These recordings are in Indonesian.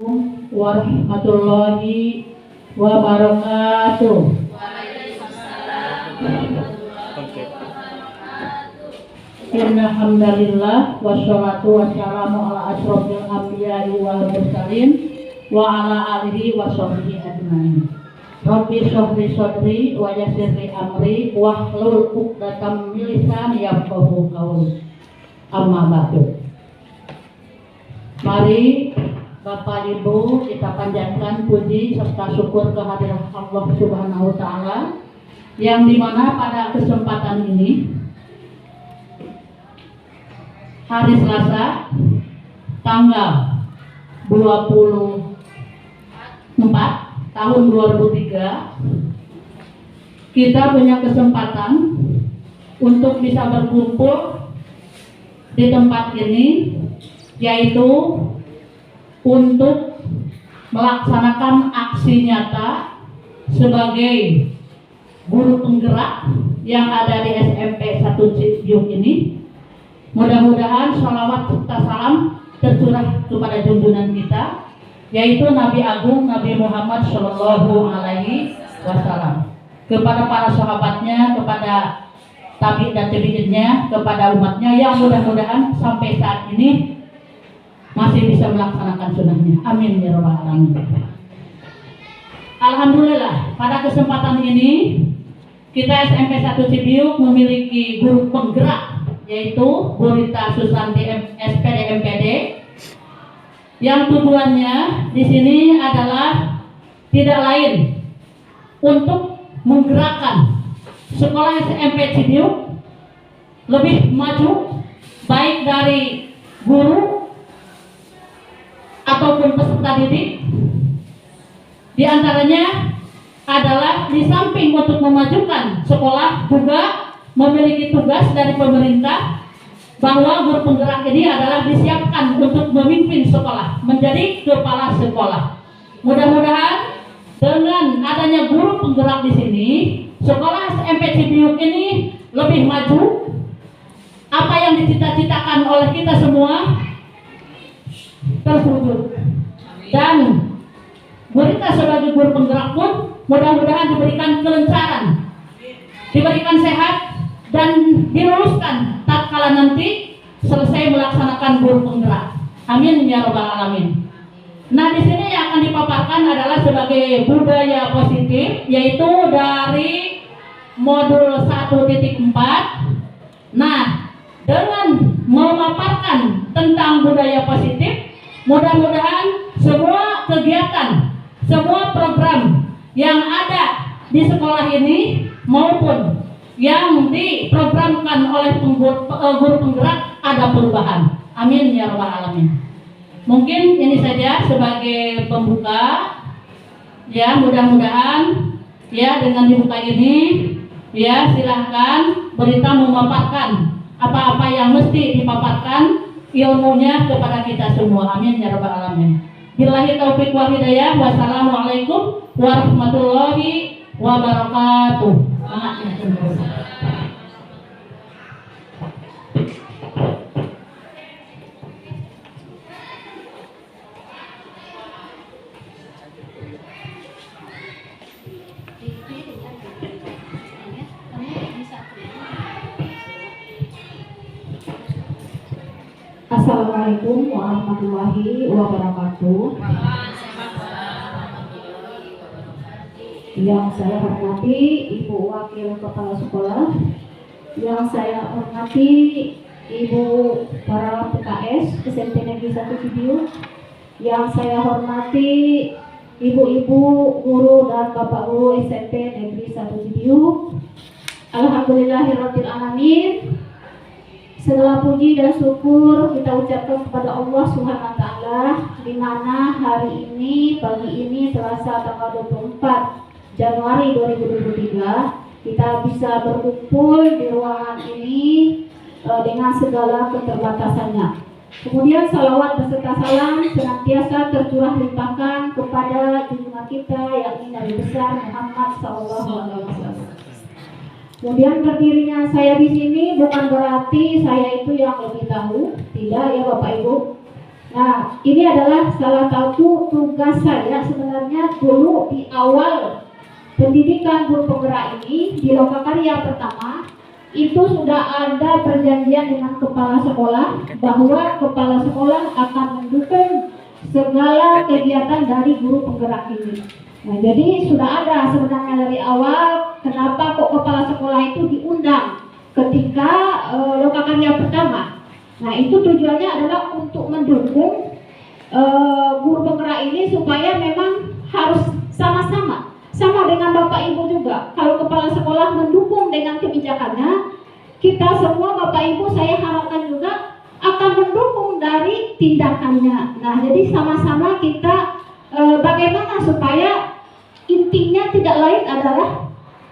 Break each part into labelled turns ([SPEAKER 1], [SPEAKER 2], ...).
[SPEAKER 1] Warahmatullahi wabarakatuh. Inna hamdalillah wassalatu wassalamu ala asrofil anbiya'i wal mursalin wa ala alihi wa sahbihi ajmain. Rabbi shrahli sadri wa yassirli amri wahlul 'uqdatam min lisani yafqahu qawli. Amma ba'du. Mari Bapak Ibu kita panjatkan puji serta syukur kehadirat Allah Subhanahu wa taala yang dimana pada kesempatan ini hari Selasa tanggal 24 tahun 2003 kita punya kesempatan untuk bisa berkumpul di tempat ini, yaitu untuk melaksanakan aksi nyata sebagai guru penggerak yang ada di SMP 1 Cibiuk ini. Mudah-mudahan sholawat serta salam tercurah kepada junjungan kita, yaitu Nabi Agung Nabi Muhammad Shallallahu Alaihi Wasallam, kepada para sahabatnya, kepada tabi dan tabiinnya, kepada umatnya yang mudah-mudahan sampai saat ini masih bisa melaksanakan sunnahnya. Amin ya rabbal alamin. Alhamdulillah, pada kesempatan ini kita SMP 1 Cibiuk memiliki guru penggerak, yaitu Bu Rita Susanti SPD MPD, yang tujuannya di sini adalah tidak lain untuk menggerakkan sekolah SMP Cibiuk lebih maju, baik dari guru ataupun peserta didik. Di antaranya adalah di samping untuk memajukan sekolah juga memiliki tugas dari pemerintah bahwa guru penggerak ini adalah disiapkan untuk memimpin sekolah, menjadi kepala sekolah. Mudah-mudahan dengan adanya guru penggerak di sini, sekolah SMP Cibiuk ini lebih maju. Apa yang dicita-citakan oleh kita semua terwujud, dan Burita sebagai guru penggerak pun mudah-mudahan diberikan kelancaran, diberikan sehat, dan diluluskan tatkala nanti selesai melaksanakan guru penggerak. Amin ya rabbal alamin. Nah, di sini yang akan dipaparkan adalah sebagai budaya positif, yaitu dari modul 1.4. Nah, dengan memaparkan tentang budaya positif, mudah-mudahan semua kegiatan, semua program yang ada di sekolah ini maupun yang diprogramkan oleh guru penggerak ada perubahan. Amin ya rabbal alamin. Mungkin ini saja sebagai pembuka. Ya, mudah-mudahan ya dengan dibuka ini ya silahkan Berita memaparkan apa-apa yang mesti dipaparkan ilmunya kepada kita semua. Amin ya rabbal alamin. Billahi taufiq wal hidayah. Wassalamualaikum warahmatullahi wabarakatuh.
[SPEAKER 2] Assalamualaikum warahmatullahi wabarakatuh. Yang saya hormati Ibu Wakil Kepala Sekolah, yang saya hormati Ibu para PKS SMP Negeri 1 Cibiuk, yang saya hormati Ibu-ibu guru dan Bapak guru SMP Negeri 1 Cibiuk. Alhamdulillahirabbil alamin. Segala puji dan syukur kita ucapkan kepada Allah Subhanahu wa taala, di mana hari ini, pagi ini, Selasa tanggal 24 Januari 2023, kita bisa berkumpul di ruangan ini dengan segala keterbatasannya. Kemudian salawat beserta salam senantiasa tercurah limpahkan kepada junjungan kita yang Nabi besar Muhammad SAW. Kemudian berdirinya saya di sini bukan berarti saya itu yang lebih tahu, tidak ya Bapak Ibu. Nah, ini adalah salah satu tugas saya sebenarnya dulu di awal pendidikan guru penggerak ini di Lokakarya pertama. Itu sudah ada perjanjian dengan kepala sekolah bahwa kepala sekolah akan mendukung segala kegiatan dari guru penggerak ini. Nah, jadi sudah ada sebenarnya dari awal kenapa kok kepala sekolah itu diundang ketika Lokakarya pertama. Nah, itu tujuannya adalah untuk mendukung guru penggerak ini supaya memang harus sama-sama. Sama dengan Bapak Ibu juga, kalau kepala sekolah mendukung dengan kebijakannya, kita semua Bapak Ibu saya harapkan juga akan mendukung dari tindakannya. Nah, jadi sama-sama kita bagaimana supaya intinya tidak lain adalah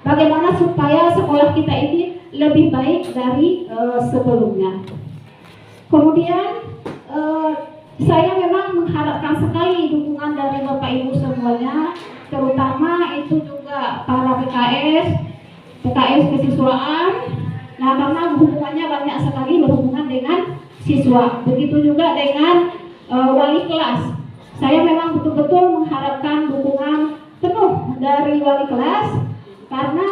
[SPEAKER 2] bagaimana supaya sekolah kita ini lebih baik dari sebelumnya. Kemudian saya memang mengharapkan sekali dukungan dari Bapak Ibu semuanya, terutama itu juga para PKS kesiswaan. Nah, karena hubungannya banyak sekali berhubungan dengan siswa. Begitu juga dengan wali kelas. Saya memang betul-betul mengharapkan dukungan penuh dari wali kelas, karena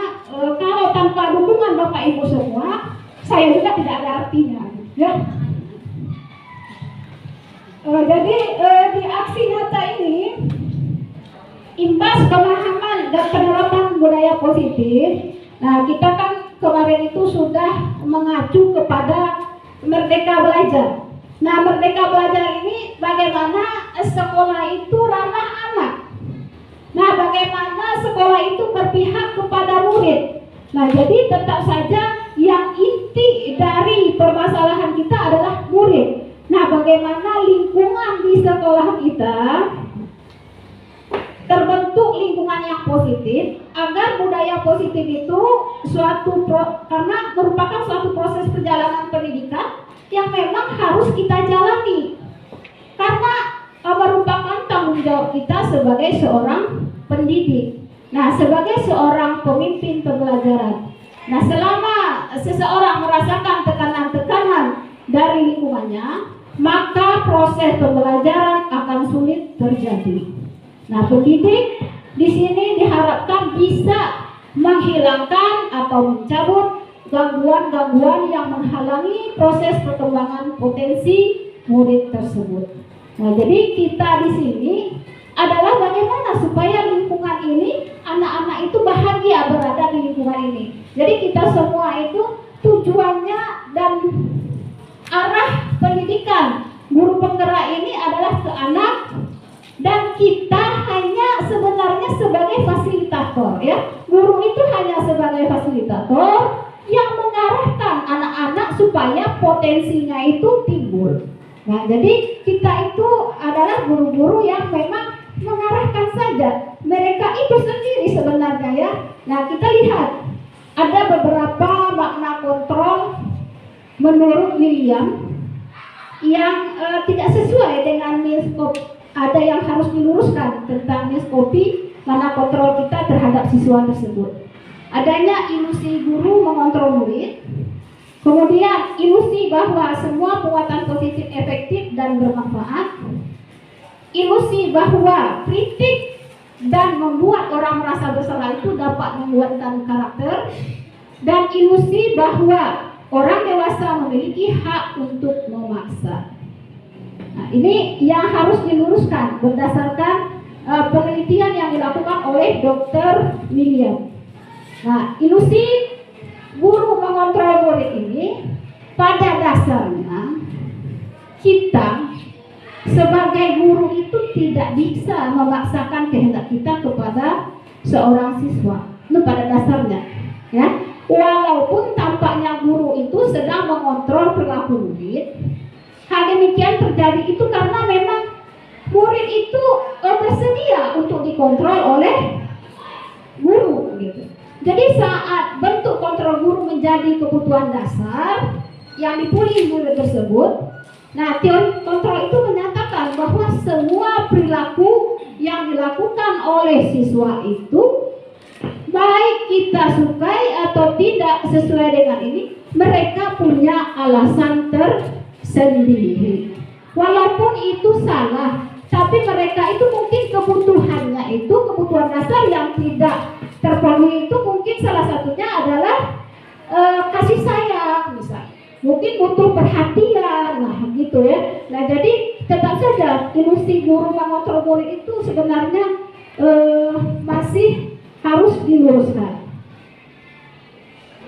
[SPEAKER 2] kalau tanpa dukungan Bapak Ibu semua, saya juga tidak ada artinya, ya. Jadi di aksi nyata ini imbas pemahaman dan penerapan budaya positif. Nah, kita kan kemarin itu sudah mengacu kepada Merdeka Belajar. Nah, Merdeka Belajar ini bagaimana sekolah itu ramah anak. Nah, bagaimana sekolah itu berpihak kepada murid. Nah, jadi tetap saja yang inti dari permasalahan kita adalah murid. Nah, bagaimana lingkungan di sekolah kita terbentuk lingkungan yang positif agar budaya positif itu karena merupakan suatu proses perjalanan pendidikan yang memang harus kita jalani, karena merupakan tanggung jawab kita sebagai seorang pendidik. Nah, sebagai seorang pemimpin pembelajaran. Nah, selama seseorang merasakan tekanan-tekanan dari lingkungannya, maka proses pembelajaran akan sulit terjadi. Nah, pendidik di sini diharapkan bisa menghilangkan atau mencabut gangguan-gangguan yang menghalangi proses perkembangan potensi murid tersebut. Nah, jadi kita di sini adalah bagaimana supaya lingkungan ini, anak-anak itu bahagia berada di lingkungan ini. Jadi kita semua itu tujuannya dan arah pendidikan guru penggerak ini adalah ke anak, dan kita hanya sebenarnya sebagai fasilitator, ya. Guru itu hanya sebagai fasilitator yang mengarahkan anak-anak supaya potensinya itu timbul. Nah, jadi kita itu adalah guru-guru yang memang mengarahkan saja. Mereka itu sendiri sebenarnya, ya. Nah, kita lihat ada beberapa makna kontrol menurut William yang tidak sesuai dengan Miskop. Ada yang harus diluruskan tentang Miskopi, mana kontrol kita terhadap siswa tersebut. Adanya ilusi guru mengontrol murid, kemudian ilusi bahwa semua penguatan positif efektif dan bermanfaat, ilusi bahwa kritik dan membuat orang merasa bersalah itu dapat menguatkan karakter, dan ilusi bahwa orang dewasa memiliki hak untuk memaksa. Nah, ini yang harus diluruskan berdasarkan penelitian yang dilakukan oleh Dr. William. Nah, ilusi guru mengontrol murid ini pada dasarnya kita sebagai guru itu tidak bisa memaksakan kehendak kita kepada seorang siswa. Itu pada dasarnya, ya. Walaupun tampaknya guru itu sedang mengontrol perilaku murid, hal demikian terjadi itu karena memang murid itu bersedia untuk dikontrol oleh guru, gitu. Jadi saat bentuk kontrol guru menjadi kebutuhan dasar yang dipilih murid tersebut, nah, teori kontrol itu menyatakan bahwa semua perilaku yang dilakukan oleh siswa itu, baik kita sukai atau tidak sesuai dengan ini, mereka punya alasan tersendiri. Walaupun itu salah, tapi mereka itu mungkin kebutuhannya itu kebutuhan dasar yang tidak terpenuhi, itu mungkin salah satunya adalah kasih sayang misal, mungkin butuh perhatian, nah gitu ya. Nah jadi tetap saja ilusi guru mengontrol murid itu sebenarnya masih harus diluruskan.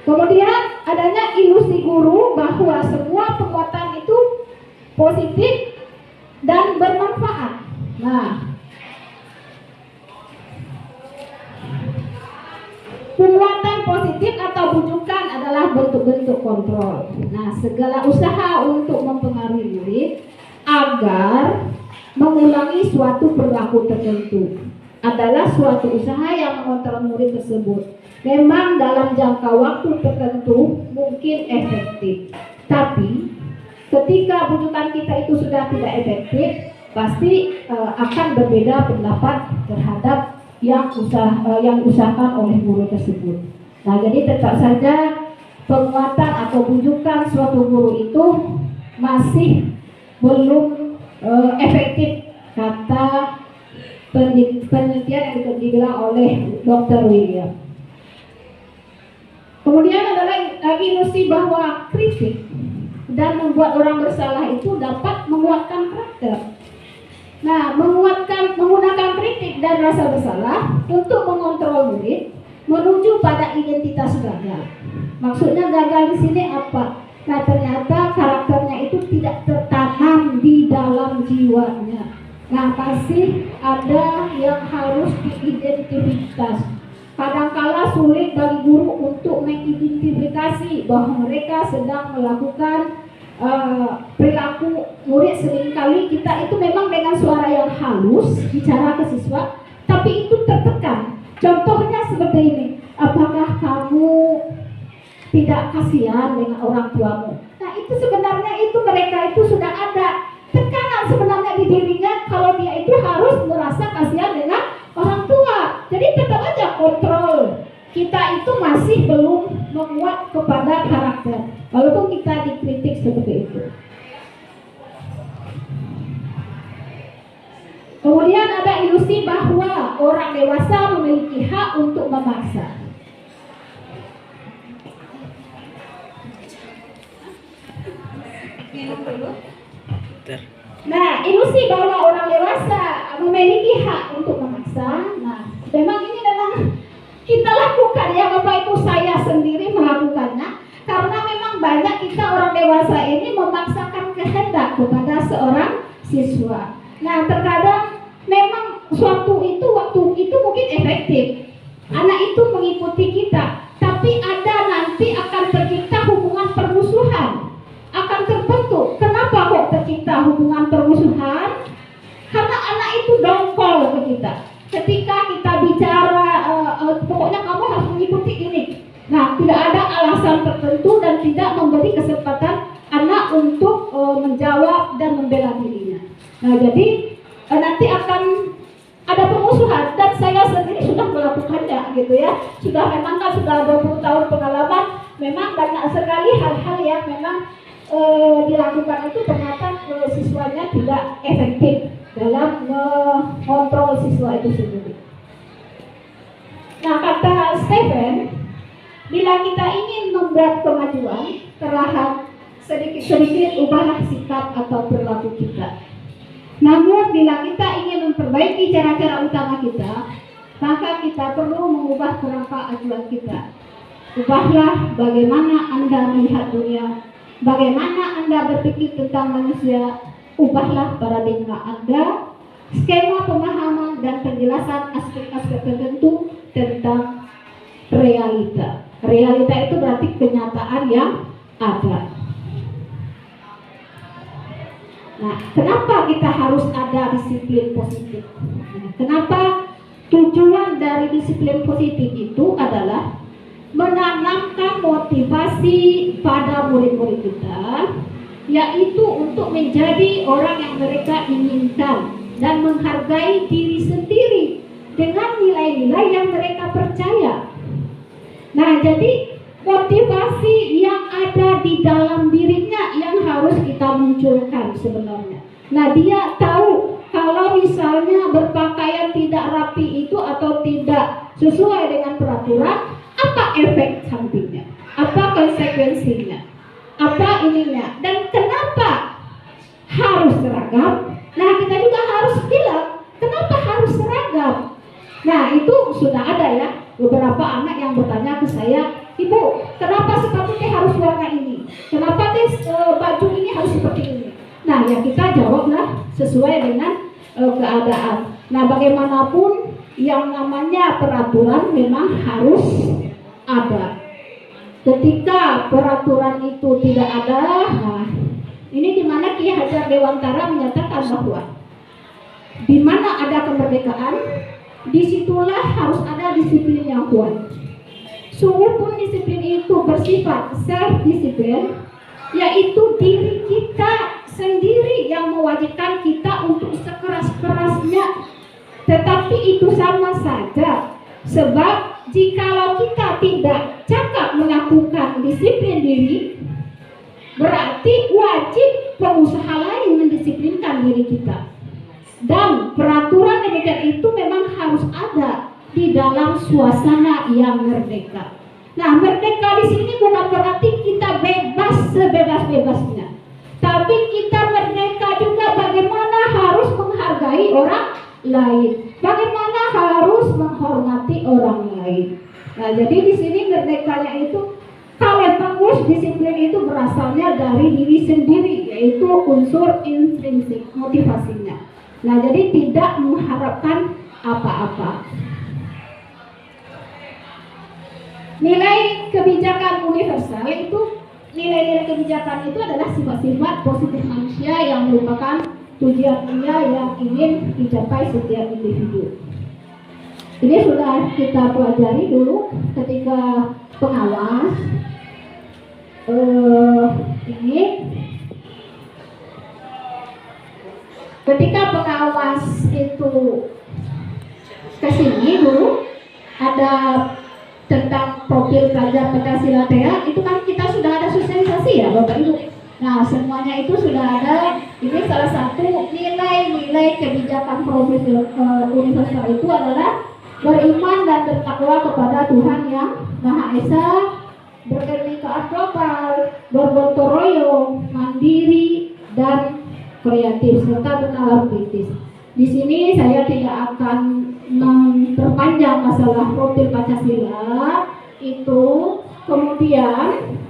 [SPEAKER 2] Kemudian adanya ilusi guru bahwa semua penguatan itu positif dan bermanfaat. Nah, penguatan positif atau bujukan adalah bentuk-bentuk kontrol. Nah, segala usaha untuk mempengaruhi murid agar mengulangi suatu perilaku tertentu adalah suatu usaha yang mengontrol murid tersebut. Memang dalam jangka waktu tertentu mungkin efektif, tapi ketika bujukan kita itu sudah tidak efektif, pasti akan berbeda pendapat terhadap yang diusahakan oleh guru tersebut. Nah, jadi tetap saja penguatan atau bujukan suatu guru itu masih belum efektif, kata penelitian yang dibilang oleh Dr. William. Kemudian adalah ilusi bahwa kritik dan membuat orang bersalah itu dapat menguatkan karakter. Nah, menggunakan kritik dan rasa bersalah untuk mengontrol murid menuju pada identitas gagal. Maksudnya gagal di sini apa? Nah, ternyata karakternya itu tidak tertanam di dalam jiwanya. Nah, pasti ada yang harus diidentifikasi. Kadangkala sulit bagi guru untuk mengidentifikasi bahwa mereka sedang melakukan perilaku murid. Seringkali kita itu memang dengan suara yang halus bicara ke siswa, tapi itu tertekan. Contohnya seperti ini, apakah kamu tidak kasihan dengan orang tuamu? Nah, itu sebenarnya itu mereka itu sudah ada tekanan sebenarnya di dirinya kalau dia itu harus merasa kasihan dengan orang tua. Jadi tetap aja kontrol kita itu masih belum menguat kepada karakter, walaupun kita dikritik seperti itu. Kemudian ada ilusi bahwa orang dewasa memiliki hak untuk memaksa. Nah, ilusi bahwa orang dewasa memiliki hak untuk memaksa. Nah, memang ini memang kita lakukan ya Bapak Ibu, saya sendiri melakukannya karena memang banyak kita orang dewasa ini memaksakan kehendak kepada seorang siswa. Nah, terkadang memang waktu itu mungkin efektif, anak itu mengikuti kita, tapi ada nanti akan tercipta hubungan permusuhan, akan terbentuk. Kenapa kok tercipta hubungan permusuhan? Karena anak itu dongkol ke kita. Ketika kita bicara, pokoknya kamu harus mengikuti ini. Nah, tidak ada alasan tertentu dan tidak memberi kesempatan anak untuk menjawab dan membela dirinya. Nah, jadi nanti akan ada permusuhan, dan saya sendiri sudah melakukannya gitu ya. Memang kan sudah 20 tahun pengalaman, memang banyak sekali hal-hal yang memang dilakukan itu ternyata siswanya tidak efektif dalam mengontrol siswa itu sendiri. Nah, kata Stephen, bila kita ingin membuat kemajuan, perlahan sedikit-sedikit ubahlah sikap atau perilaku kita. Namun bila kita ingin memperbaiki cara-cara utama kita, maka kita perlu mengubah kerangka acuan kita. Ubahlah bagaimana Anda melihat dunia, bagaimana Anda berpikir tentang manusia. Ubahlah paradigma Anda, skema pemahaman dan penjelasan aspek-aspek tertentu tentang realita. Realita itu berarti kenyataan yang ada. Nah, kenapa kita harus ada disiplin positif? Kenapa tujuan dari disiplin positif itu adalah menanamkan motivasi pada murid-murid kita, yaitu untuk menjadi orang yang mereka inginkan dan menghargai diri sendiri dengan nilai-nilai yang mereka percaya. Nah, jadi motivasi yang ada di dalam dirinya yang harus kita munculkan sebenarnya. Nah, dia tahu kalau misalnya berpakaian tidak rapi itu atau tidak sesuai dengan peraturan, apa efek sampingnya, apa konsekuensinya, apa ininya, dan kenapa harus seragam. Nah, kita juga harus bilang kenapa harus seragam. Nah, itu sudah ada ya beberapa anak yang bertanya ke saya, Ibu, kenapa sepatunya harus warna ini, kenapa baju ini harus seperti ini. Nah, ya kita jawablah sesuai dengan keadaan. Nah, bagaimanapun yang namanya peraturan memang harus ada. Ketika peraturan itu tidak ada, nah ini dimana Ki Hajar Dewantara menyatakan bahwa di mana ada kemerdekaan, disitulah harus ada disiplin yang kuat. Sungguh pun disiplin itu bersifat self-disiplin, yaitu diri kita sendiri yang mewajibkan kita untuk sekeras-kerasnya. Tetapi itu sama saja, sebab jikalau kita tidak cakap melakukan disiplin diri, berarti wajib pengusaha lain mendisiplinkan diri kita. Dan peraturan demikian itu memang harus ada di dalam suasana yang merdeka. Nah, merdeka di sini bukan berarti kita bebas sebebas-bebasnya, tapi kita merdeka juga bagaimana harus menghargai orang lain, bagaimana harus menghormati orang lain. Nah, jadi di sini merdekanya itu kalau bagus, disiplin itu berasalnya dari diri sendiri, yaitu unsur intrinsik, motivasinya. Nah, jadi tidak mengharapkan apa-apa. Nilai kebijakan universal itu, nilai-nilai kebijakan itu adalah sifat-sifat positif manusia yang merupakan tujuan mulia yang ingin dicapai setiap individu. Ini sudah kita pelajari dulu ketika pengawas. Ini ketika pengawas itu kesini dulu ada tentang profil pelajar Pancasila TEA, itu kan kita sudah ada sosialisasi ya Bapak Ibu. Nah, semuanya itu sudah ada. Ini salah satu nilai-nilai kebijakan profil universal itu adalah beriman dan bertakwa kepada Tuhan yang Maha Esa, berkebinekaan global, bergotong royong, mandiri dan kreatif serta bernalar kritis. Di sini saya tidak akan memperpanjang masalah profil Pancasila itu, kemudian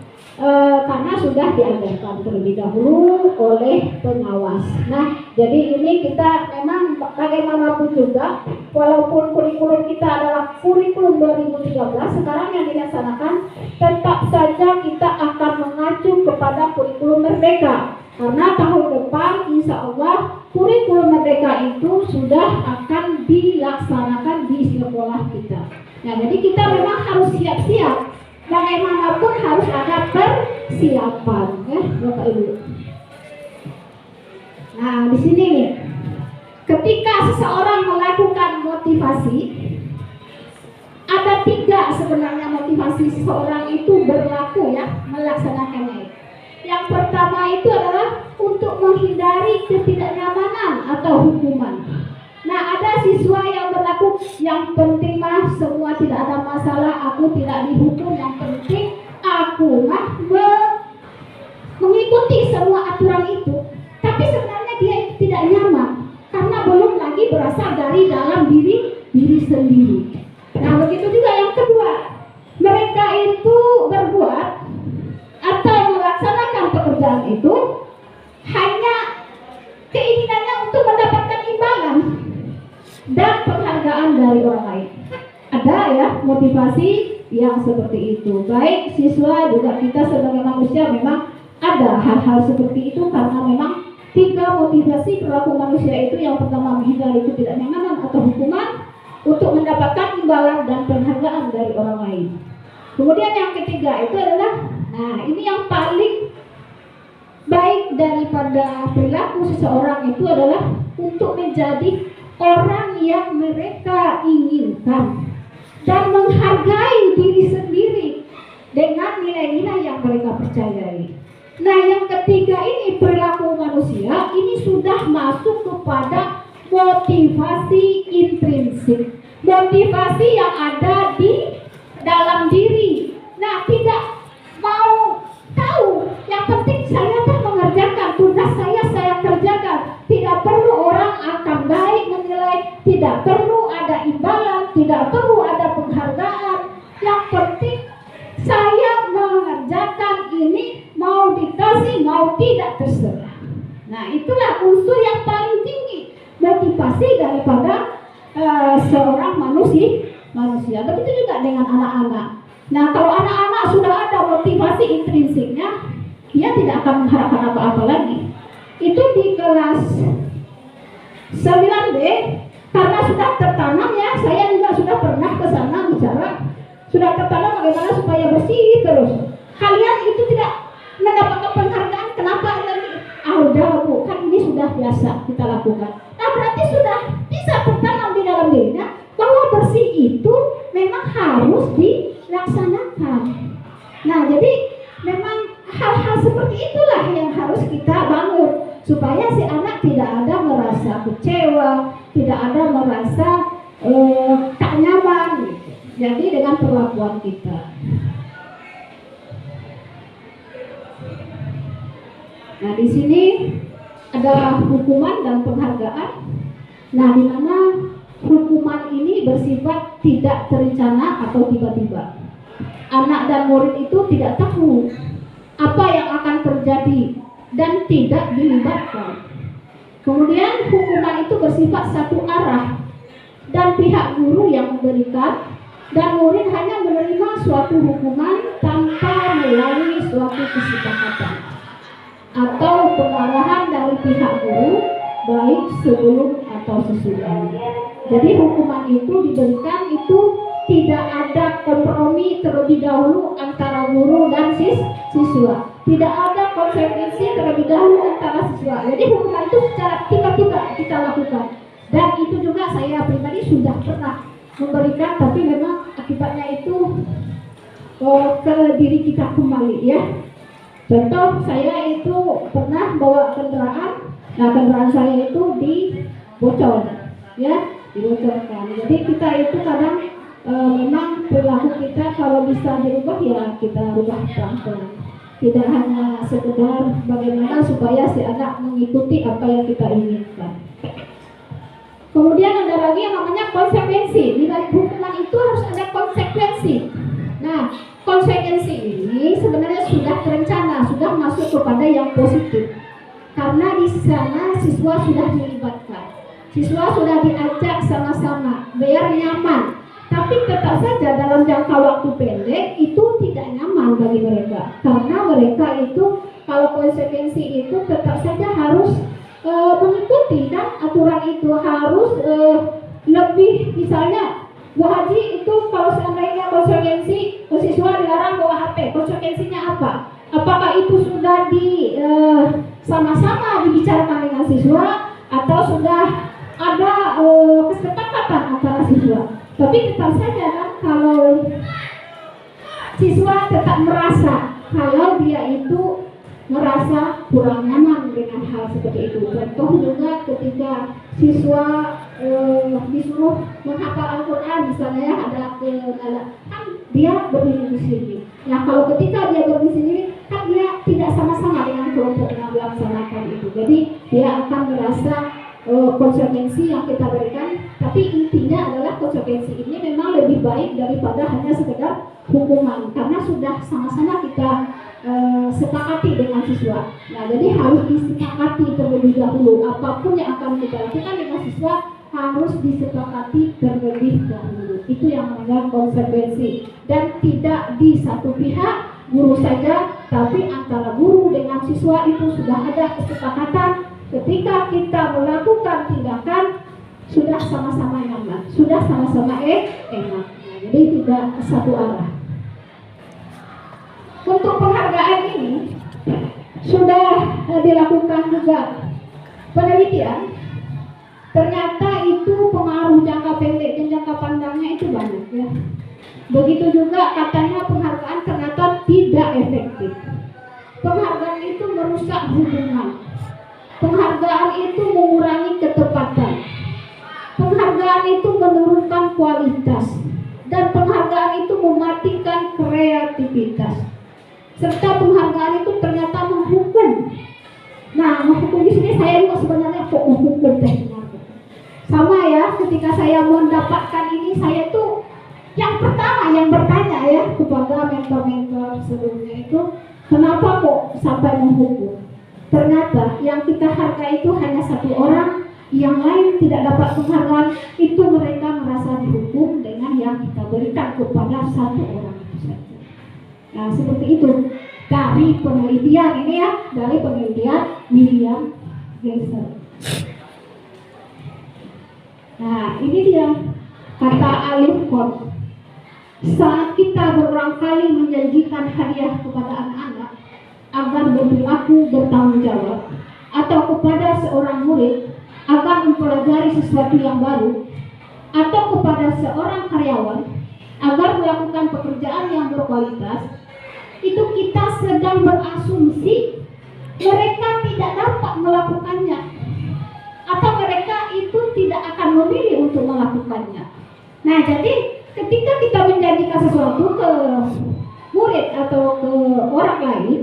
[SPEAKER 2] karena sudah diajarkan terlebih dahulu oleh pengawas. Nah, jadi ini kita memang bagaimanapun juga, walaupun kurikulum kita adalah kurikulum 2013, sekarang yang dilaksanakan tetap saja kita akan mengacu kepada kurikulum merdeka. Karena tahun depan insya Allah kurikulum merdeka itu sudah akan dilaksanakan di sekolah kita. Nah, jadi kita memang harus siap-siap. Bagaimanapun harus ada persiapan, ya Bapak Ibu. Nah, di sini nih, ketika seseorang melakukan motivasi, ada 3 sebenarnya motivasi seseorang itu berlaku ya melaksanakannya. Yang pertama itu adalah untuk menghindari ketidaknyamanan atau hukuman. Nah, ada siswa yang berlaku, yang penting mah semua tidak ada masalah, aku tidak dihukum, yang penting aku mah mengikuti semua aturan itu. Tapi sebenarnya dia itu tidak nyaman karena belum lagi berasal dari dalam diri sendiri. Nah, begitu juga yang kedua, mereka itu berbuat atau melaksanakan pekerjaan itu hanya keinginannya untuk mendapatkan imbalan dan penghargaan dari orang lain. Ada ya motivasi yang seperti itu. Baik siswa juga kita sebagai manusia memang ada hal-hal seperti itu, karena memang 3 motivasi perilaku manusia itu. Yang pertama menghindari ketidaknyamanan atau hukuman, untuk mendapatkan imbalan dan penghargaan dari orang lain. Kemudian yang ketiga itu adalah, nah ini yang paling baik daripada perilaku seseorang itu adalah untuk menjadi orang yang mereka inginkan dan menghargai diri sendiri dengan nilai-nilai yang mereka percayai. Nah, yang ketiga ini perilaku manusia ini sudah kepada motivasi intrinsik, motivasi yang ada di dalam diri. Nah, tidak mau tahu, yang penting saya kan mengerjakan tugas saya kerjakan. Tidak perlu orang akan baik menilai, tidak perlu ada imbalan, tidak perlu ada penghargaan. Yang penting saya mengerjakan ini, mau dikasih mau tidak terserah. Nah, itulah unsur yang paling tinggi motivasi daripada seorang manusia. Begitu juga dengan anak-anak. Nah, kalau anak-anak sudah ada motivasi intrinsiknya, dia tidak akan mengharapkan apa-apa lagi. Itu di kelas 9B, karena sudah tertanam ya, saya juga sudah pernah ke sana bicara, sudah tertanam bagaimana supaya bersih terus. Kalian itu tidak mendapatkan penghargaan, kenapa lagi? Udah Bu, kan ini sudah biasa kita lakukan. Nah, berarti sudah bisa tertanam di dalam dirinya bahwa bersih itu memang harus dilaksanakan. Nah, jadi memang hal-hal seperti itulah yang harus kita bangun supaya si anak tidak ada merasa kecewa, tidak ada merasa tak nyaman gitu. Jadi dengan perlakuan kita. Nah, di sini ada hukuman dan penghargaan. Nah, di mana hukuman ini bersifat tidak terencana atau tiba-tiba. Anak dan murid itu tidak tahu apa yang akan terjadi dan tidak dilibatkan. Kemudian hukuman itu bersifat satu arah dan pihak guru yang memberikan, dan murid hanya menerima suatu hukuman tanpa melalui suatu kesepakatan atau pengarahan dari pihak guru, baik sebelum atau sesudah. Jadi hukuman itu diberikan itu tidak ada kompromi terlebih dahulu antara guru dan siswa. Tidak ada konsekuensi terlebih dahulu antara siswa. Jadi hukuman itu secara tiba-tiba kita lakukan. Dan itu juga saya pribadi sudah pernah memberikan, tapi memang akibatnya itu ke diri kita kembali ya. Contoh, saya itu pernah bawa kendaraan. Nah, kendaraan saya itu dibocor ya, dibocorkan. Jadi kita itu kadang memang perilaku kita kalau bisa dirubah ya kita rubah pelan-pelan. Tidak hanya sekedar bagaimana supaya si anak mengikuti apa yang kita inginkan. Kemudian ada lagi yang namanya konsekuensi. Di balik hukuman itu harus ada konsekuensi. Nah, konsekuensi ini sebenarnya sudah terencana, sudah masuk kepada yang positif. Karena di sana siswa sudah dilibatkan. Siswa sudah diajak sama-sama biar nyaman. Tapi tetap saja dalam jangka waktu pendek itu tidak nyaman bagi mereka. Karena mereka itu kalau konsekuensi itu tetap saja harus mengikuti, dan aturan itu harus lebih. Misalnya Bu Haji itu kalau seandainya konsekuensi siswa dilarang bawa HP, konsekuensinya apa? Apakah itu sudah sama-sama dibicarakan dengan siswa atau sudah ada kesepakatan antara siswa? Tapi tetap saja kan kalau siswa tetap merasa kalau dia itu merasa kurang nyaman dengan hal seperti itu. Contoh juga ketika siswa disuruh menghafal Al-Quran, misalnya ya, ada kan dia berdiri di sini. Nah, kalau ketika dia berdiri di sini kan dia tidak sama-sama dengan kelompok yang melaksanakan itu. Jadi dia akan merasa konsekuensi yang kita berikan, tapi intinya adalah konsekuensi ini memang lebih baik daripada hanya sekedar hukuman, karena sudah sama-sama kita sepakati dengan siswa. Nah, jadi harus disepakati terlebih dahulu. Apapun yang akan kita lakukan dengan siswa harus disepakati terlebih dahulu. Itu yang namanya konsekuensi, dan tidak di satu pihak guru saja, tapi antara guru dengan siswa itu sudah ada kesepakatan. Ketika kita melakukan tindakan sudah sama-sama nyaman, sudah sama-sama enak. Nah, jadi tidak satu arah. Untuk penghargaan ini sudah dilakukan juga penelitian. Ternyata itu pengaruh jangka pendek dan jangka panjangnya itu banyak ya. Begitu juga katanya penghargaan ternyata tidak efektif. Penghargaan itu merusak hubungan. Penghargaan itu mengurangi ketepatan. Penghargaan itu menurunkan kualitas. Dan penghargaan itu mematikan kreativitas. Serta penghargaan itu ternyata menghukum. Nah, menghukum di sini saya juga sebenarnya kok menghukum sama ya, ketika saya mendapatkan ini, saya tuh yang pertama yang bertanya ya kepada mentor-mentor sebelumnya itu, kenapa kok sampai menghukum? Ternyata yang kita hargai itu hanya satu orang, yang lain tidak dapat penghargaan, itu mereka merasa dihukum dengan yang kita berikan kepada satu orang itu saja. Nah, seperti itu dari penelitian ini ya, dari penelitian William Glasser. Nah, ini dia kata Alif Kon. Saat kita berulang kali menjanjikan hadiah kepada anak-anak agar berperilaku bertanggung jawab, atau kepada seorang murid agar mempelajari sesuatu yang baru, atau kepada seorang karyawan agar melakukan pekerjaan yang berkualitas, itu kita sedang berasumsi mereka tidak dapat melakukannya, atau mereka itu tidak akan memilih untuk melakukannya. Nah, jadi ketika kita menjanjikan sesuatu ke murid atau ke orang lain,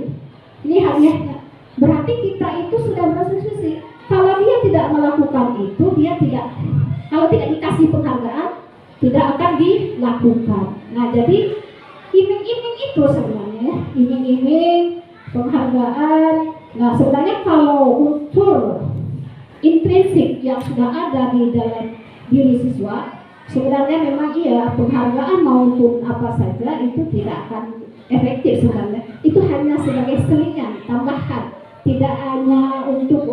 [SPEAKER 2] ini hanya berarti kita itu sudah berasumsi kalau dia tidak melakukan itu, dia tidak, kalau tidak dikasih penghargaan, tidak akan dilakukan. Nah, jadi iming-iming itu sebenarnya, iming-iming penghargaan. Nah, sebenarnya kalau unsur intrinsik yang sudah ada di dalam diri siswa, sebenarnya memang iya, penghargaan maupun apa saja itu tidak akan efektif sebenarnya. Itu hanya sebagai selingan, tambahan, tidak hanya untuk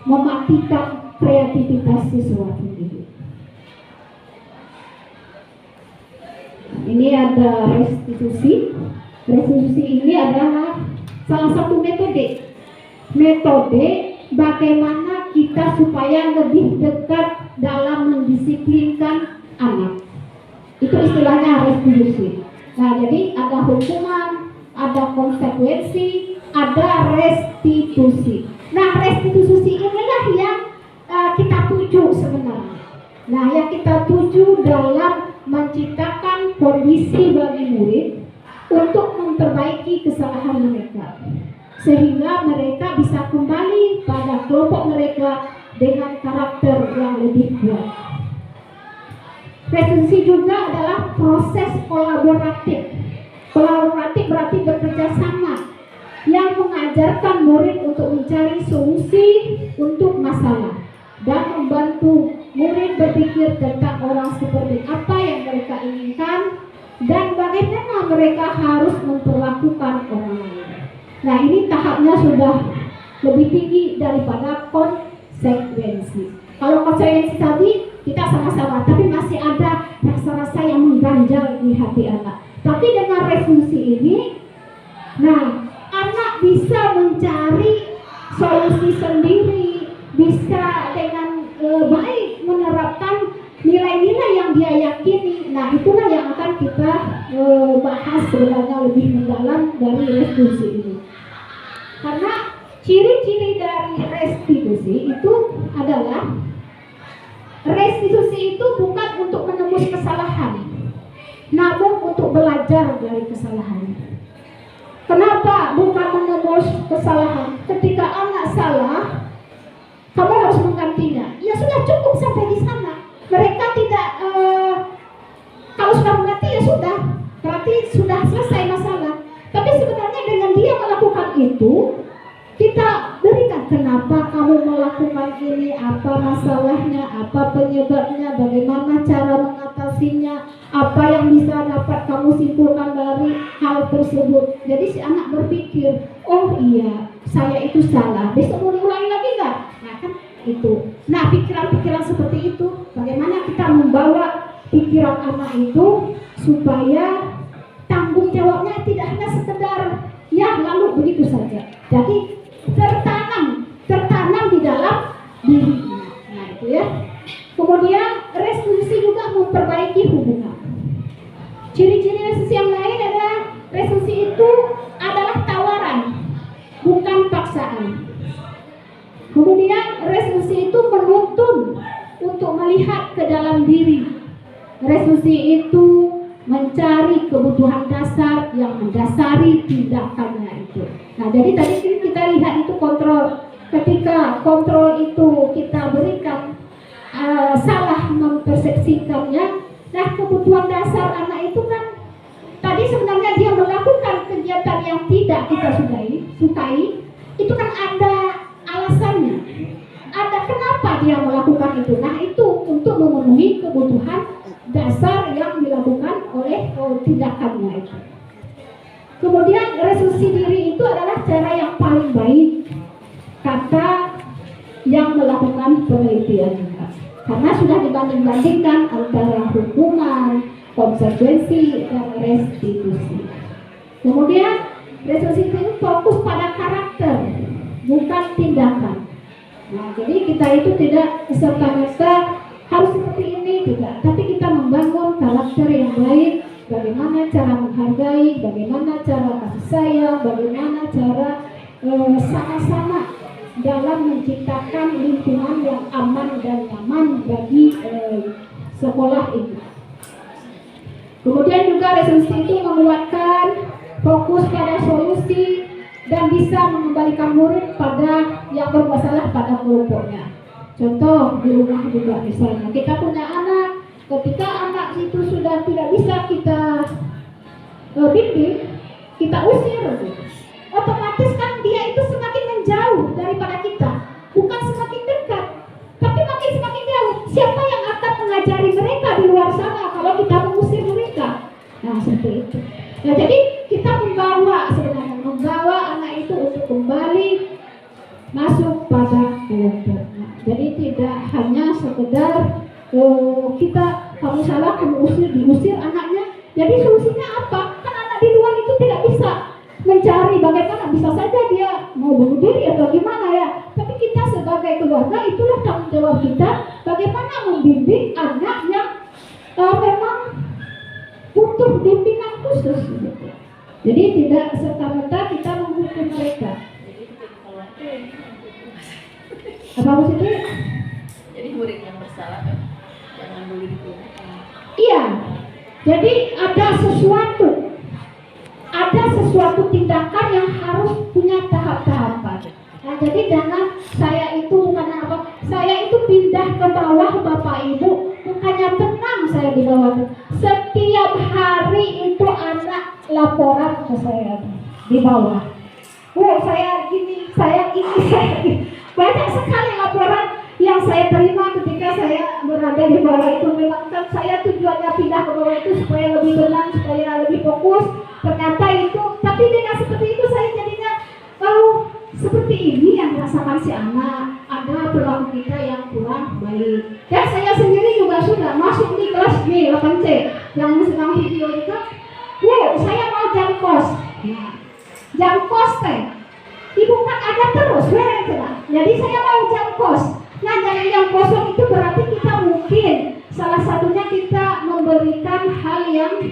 [SPEAKER 2] mematikan kreativitas siswa sendiri. Ini ada restitusi. Restitusi ini adalah salah satu metode bagaimana kita supaya lebih dekat dalam mendisiplinkan anak. Itu istilahnya restitusi. Nah, jadi ada hukuman, ada konsekuensi, ada restitusi. Nah, restitusi inilah yang kita tuju sebenarnya. Nah, yang kita tuju dalam menciptakan kondisi bagi murid untuk memperbaiki kesalahan mereka, sehingga mereka bisa kembali pada kelompok mereka dengan karakter yang lebih kuat. Restitusi juga adalah proses kolaboratif. Kolaboratif berarti bekerja sama, yang mengajarkan murid untuk mencari solusi untuk masalah dan membantu murid berpikir tentang orang seperti apa yang mereka inginkan dan bagaimana mereka harus memperlakukan orang lain. Nah, ini tahapnya sudah lebih tinggi daripada konsekuensi. Kalau konsekuensi tadi kita sama-sama, tapi masih ada rasa-rasa yang mengganjal di hati anak. Tapi dengan restitusi ini, nah, anak bisa mencari solusi sendiri, bisa dengan baik menerapkan nilai-nilai yang dia yakini. Nah, itulah yang akan kita bahas sebenarnya lebih mendalam dari restitusi ini. Karena ciri-ciri dari restitusi itu adalah restitusi itu bukan untuk menembus kesalahan, namun untuk belajar dari kesalahan. Kenapa bukan menembus kesalahan? Ketika anak salah, kamu harus menggantinya. Ya sudah, cukup sampai di sana. Mereka tidak, kalau sudah mengganti ya sudah, berarti sudah selesai masalah. Tapi sebenarnya dengan dia melakukan itu, kita berikan kenapa kamu melakukan ini, apa masalahnya, apa penyebabnya, bagaimana cara mengatasinya, apa yang bisa dapat kamu simpulkan dari hal tersebut. Jadi si anak berpikir, oh iya, saya itu salah, besok mau diulangi lagi nggak? Nah, kan itu. Nah, pikiran-pikiran seperti itu, bagaimana kita membawa pikiran anak itu supaya tanggung jawabnya tidak hanya sekedar ya lalu begitu saja. Jadi tertanam di dalam dirinya. Nah, itu ya. Kemudian restitusi juga memperbaiki hubungan. Ciri-ciri restitusi yang lain adalah restitusi itu adalah tawaran, bukan paksaan. Kemudian resolusi itu menuntun untuk melihat ke dalam diri. Resolusi itu mencari kebutuhan dasar yang mendasari tindakannya itu. Nah, jadi tadi kita lihat itu kontrol. Ketika kontrol itu kita berikan salah mempersepsikannya, nah kebutuhan dasar anak itu kan tadi sebenarnya dia melakukan kegiatan yang tidak kita sukai, itu kan ada alasannya. Ada kenapa dia melakukan itu. Nah, itu untuk memenuhi kebutuhan dasar yang dilakukan oleh tindakannya itu. Kemudian resolusi diri itu adalah cara yang paling baik, kata yang melakukan penelitian. Karena sudah dibanding-bandingkan antara hukuman, konsekuensi, dan restitusi. Kemudian resolusi itu fokus pada karakter, bukan tindakan. Nah, jadi kita itu tidak serta-merta harus seperti ini, tidak. Tapi kita membangun karakter yang baik, bagaimana cara menghargai, bagaimana cara kasih sayang, bagaimana cara sama-sama dalam menciptakan lingkungan yang aman dan nyaman bagi sekolah ini. Kemudian juga resolusi itu menguatkan fokus pada solusi dan bisa mengembalikan murid pada yang bermasalah pada kelompoknya. Contoh di rumah juga misalnya kita punya anak, ketika anak itu sudah tidak bisa kita bimbing, kita usir, otomatis kan dia itu semakin menjauh daripada kita, bukan semakin dekat, tapi makin semakin jauh. Siapa yang akan mengajari mereka di luar sana kalau kita mengusir mereka? Nah, seperti itu. Nah, jadi kita membawa anak itu untuk kembali masuk pada kelompoknya. Jadi tidak hanya sekedar kamu salah, kamu diusir anaknya. Jadi solusinya apa? Kan anak di luar itu tidak bisa mencari bagaimana, bisa saja dia mau bunuh diri atau gimana ya. Tapi kita sebagai keluarga, itulah tanggung jawab kita, bagaimana membimbing anak yang memang butuh bimbingan khusus. Jadi tidak serta-merta kita menghukum mereka. Apa maksudnya?
[SPEAKER 3] Jadi murid yang bersalah kan jangan dulu dihukum.
[SPEAKER 2] Iya. Jadi ada sesuatu tindakan yang harus punya tahap-tahapan. Nah, jadi jangan saya itu bukannya apa? Saya itu pindah ke bawah Bapak Ibu, bukannya tenang saya di bawah. Setiap hari itu anak laporan ke saya di bawah. Saya gini, saya ini, saya ini. Banyak sekali laporan yang saya terima ketika saya berada di bawah itu. Memang kan saya tujuannya pindah ke bawah itu supaya lebih tenang, supaya lebih fokus. Ternyata itu, tapi dengan seperti itu saya jadinya seperti ini yang dirasakan si anak. Ada perilaku kita yang kurang baik. Dan saya sendiri juga sudah masuk di kelas B 8C yang sedang video itu. Saya mau jam kos. Nah, jam kos teh. Ibu kan ada terus, jadi saya mau jam kos. Nah, jam kosong itu berarti kita mungkin salah satunya kita memberikan hal yang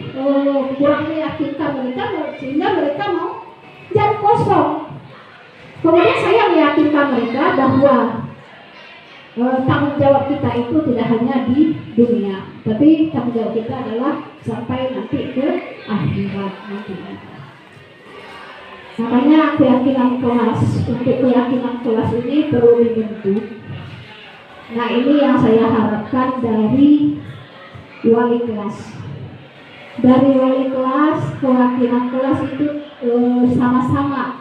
[SPEAKER 2] kurang meyakinkan mereka, sehingga mereka mau jam kosong. Kemudian saya meyakinkan mereka bahwa tanggung jawab kita itu tidak hanya di dunia, tapi tanggung jawab kita adalah sampai nanti ke akhirat nanti. Makanya keyakinan kelas ini perlu dibentuk. Nah, ini yang saya harapkan dari wali kelas. Dari wali kelas, keyakinan kelas itu sama-sama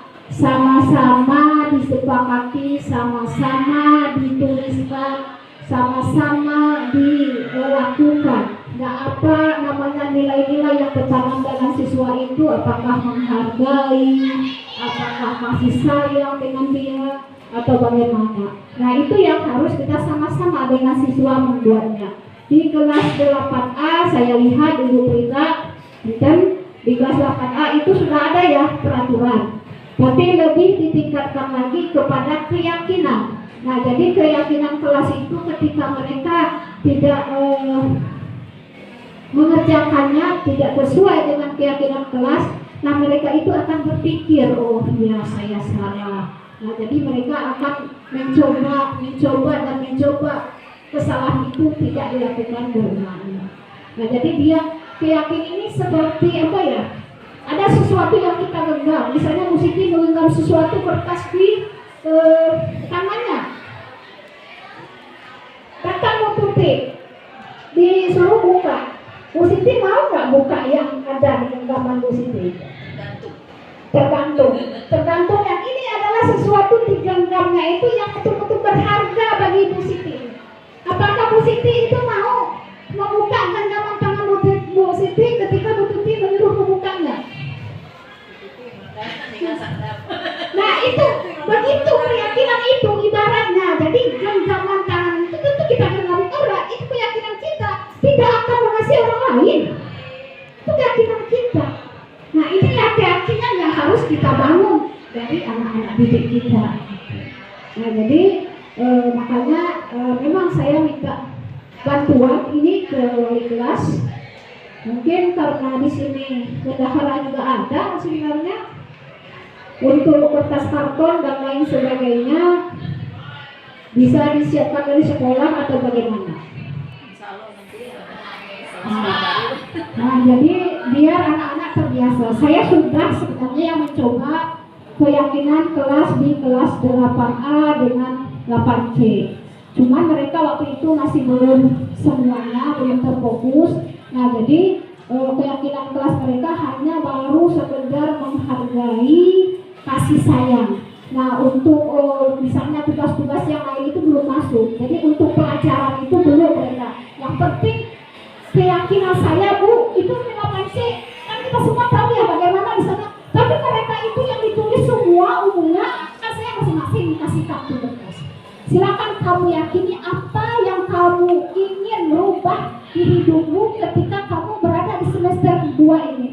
[SPEAKER 2] disepakati, sama-sama dituliskan, sama-sama dilakukan. Nah, apa namanya nilai-nilai yang tertanam dalam siswa itu, apakah menghargai, apakah kasih sayang dengan dia, atau bagaimana. Nah, itu yang harus kita sama-sama dengan siswa membuatnya. Di kelas 8A saya lihat Ibu Prita, dan di kelas 8A itu sudah ada ya peraturan, tapi lebih ditingkatkan lagi kepada keyakinan. Nah, jadi keyakinan kelas itu ketika mereka tidak mengerjakannya, tidak sesuai dengan keyakinan kelas, nah mereka itu akan berpikir, oh ya saya salah. Nah, jadi mereka akan mencoba kesalahan itu tidak dilakukan berulang. Nah, jadi dia keyakinan ini seperti apa ya? Ada sesuatu yang kita genggam, misalnya musisi menggenggam sesuatu kertas di tangannya. Datang mau tutik, disuruh buka. Musisi mau nggak buka yang ada di genggaman musisi? Tergantung yang ini adalah sesuatu di genggamnya itu yang betul-betul berharga bagi Bu Siti. Apakah Bu Siti itu mau membuka genggaman tangan Bu Siti ketika Bu Siti menyuruh membukanya? Nah itu, begitu keyakinan itu ibaratnya. Jadi genggaman tangan itu tentu kita genggam erat, itu keyakinan kita tidak akan mengasihi orang lain. Itu keyakinan kita. Nah inilah keyakinan yang harus kita bangun dari anak-anak didik kita. Nah jadi makanya memang saya minta bantuan ini ke wali kelas. Mungkin karena di sini bendahara juga ada sebenarnya untuk kertas karton dan lain sebagainya bisa disiapkan dari sekolah atau bagaimana? Nah, jadi biar anak-anak terbiasa. Saya sudah sebenarnya yang mencoba keyakinan kelas di kelas 8A dengan 8C. Cuman mereka waktu itu masih belum semuanya, belum terfokus. Nah, jadi keyakinan kelas mereka hanya baru sekedar menghargai kasih sayang. Nah, untuk misalnya tugas-tugas yang lain itu belum masuk. Jadi untuk pelajaran itu belum mereka. Yang penting keyakinan saya, Bu, itu memang sih kan kita semua tahu ya bagaimana di sana. Tapi mereka itu yang ditulis semua umumnya kan saya masing-masing kasih kartu bekas. Silakan kamu yakini apa yang kamu ingin merubah di hidupmu ketika kamu berada di semester 2 ini.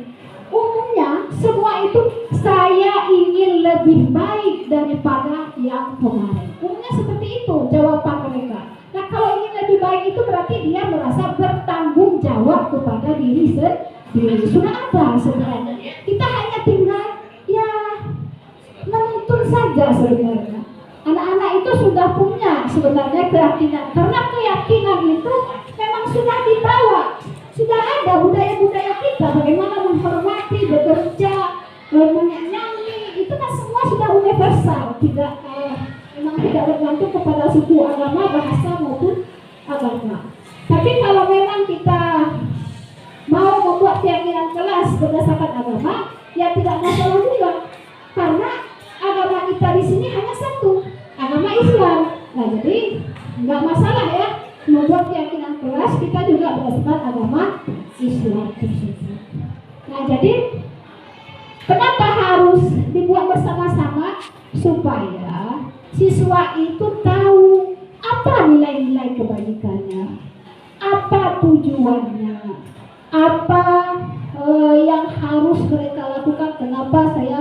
[SPEAKER 2] Umumnya semua itu saya ingin lebih baik daripada yang kemarin. Umumnya seperti itu jawaban mereka. Nah kalau ingin lebih baik itu berarti dia merasa bertanggung jawab kepada diri sendiri. Sudah ada sebenarnya. Kita hanya tinggal ya menuntun saja sebenarnya. Anak-anak itu sudah punya sebenarnya keyakinan. Karena keyakinan itu memang sudah dibawa. Sudah ada budaya-budaya kita bagaimana menghormati, bekerja, menyanyi, itu kan semua sudah universal. Memang tidak bergantung kepada suku, agama, bahasa maupun agama. Tapi kalau memang kita mau membuat keyakinan kelas berdasarkan agama, ya tidak masalah juga. Karena agama kita di sini hanya satu, agama Islam. Nah jadi nggak masalah ya membuat keyakinan kelas kita juga berdasarkan agama Islam tersebut. Nah jadi kenapa harus dibuat bersama-sama? Supaya siswa itu tahu apa nilai-nilai kebaikannya, apa tujuannya, apa yang harus mereka lakukan. Kenapa saya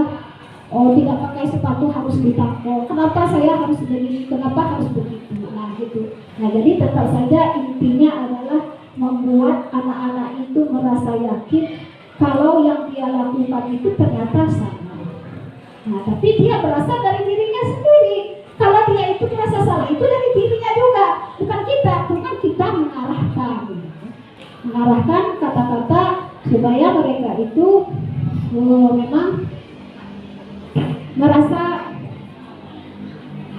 [SPEAKER 2] tidak pakai sepatu harus ditangkal, kenapa saya harus begini, kenapa harus begitu. Nah gitu. Nah jadi tetap saja intinya adalah membuat anak-anak itu merasa yakin kalau yang dia lakukan itu ternyata salah. Nah tapi dia berasal dari dirinya sendiri. Kalau dia itu merasa salah itu dari dirinya juga, bukan kita. Bukan kita mengarahkan kata-kata supaya mereka itu memang merasa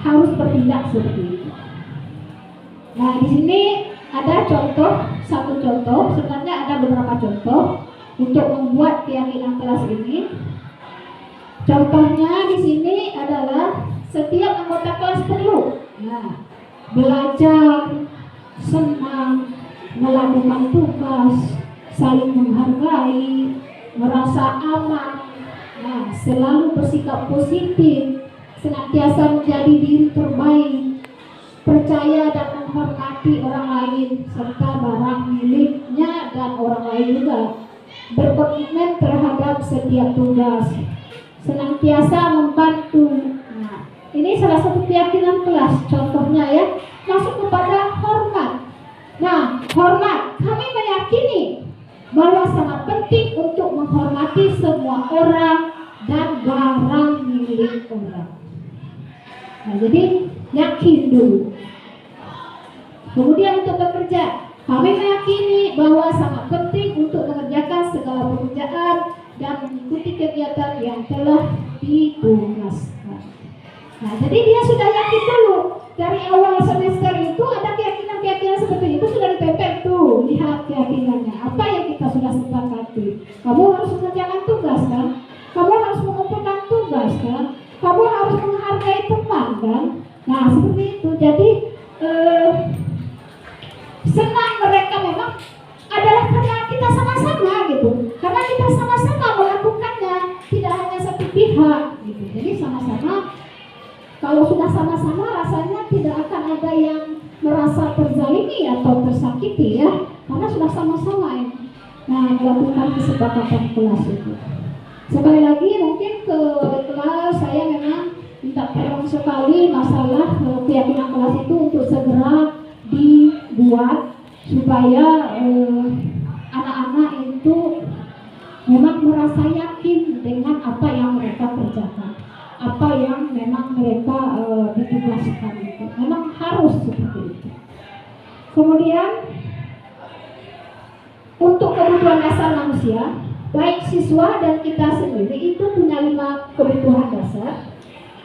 [SPEAKER 2] harus bertindak seperti itu. Nah di sini ada satu contoh, sebenarnya ada beberapa contoh untuk membuat keyakinan kelas ini. Contohnya di sini adalah setiap anggota kelas perlu belajar, senang, melakukan tugas, saling menghargai, merasa aman, selalu bersikap positif, senantiasa menjadi diri terbaik, percaya dan menghormati orang lain serta barang miliknya dan orang lain juga, berkomitmen terhadap setiap tugas, senantiasa membantu. Nah, ini salah satu keyakinan kelas. Contohnya ya, masuk kepada hormat. Nah, hormat, kami meyakini bahwa sangat penting untuk menghormati semua orang dan barang milik orang. Nah, jadi yakin dulu. Kemudian untuk bekerja, kami meyakini bahwa sangat penting untuk mengerjakan segala pekerjaan dan mengikuti kegiatan yang telah ditugaskan. Nah, jadi dia sudah yakin dulu. Dari awal semester itu ada keyakinan-keyakinan seperti itu sudah ditempel tuh. Lihat keyakinannya, apa yang kita sudah sepakati. Kamu harus mengerjakan tugas kan? Kamu harus mengumpulkan tugas kan? Kamu harus menghargai teman kan? Nah, seperti itu. Jadi senang mereka memang adalah karena kita sama-sama gitu. Karena kita sama-sama melakukannya, tidak hanya satu pihak gitu. Jadi sama-sama. Kalau sudah sama-sama rasanya tidak akan ada yang merasa terzalimi atau tersakiti ya, karena sudah sama-sama ya. Nah, melakukan kesepakatan kelas itu. Sekali lagi mungkin ke kelas saya memang minta tolong sekali masalah keyakinan kelas itu untuk segera dibuat supaya anak-anak itu memang merasa yakin dengan apa yang mereka kerjakan, apa yang memang mereka ditugaskan itu. Memang harus seperti itu. Kemudian untuk kebutuhan dasar manusia, baik siswa dan kita sendiri itu punya 5 kebutuhan dasar.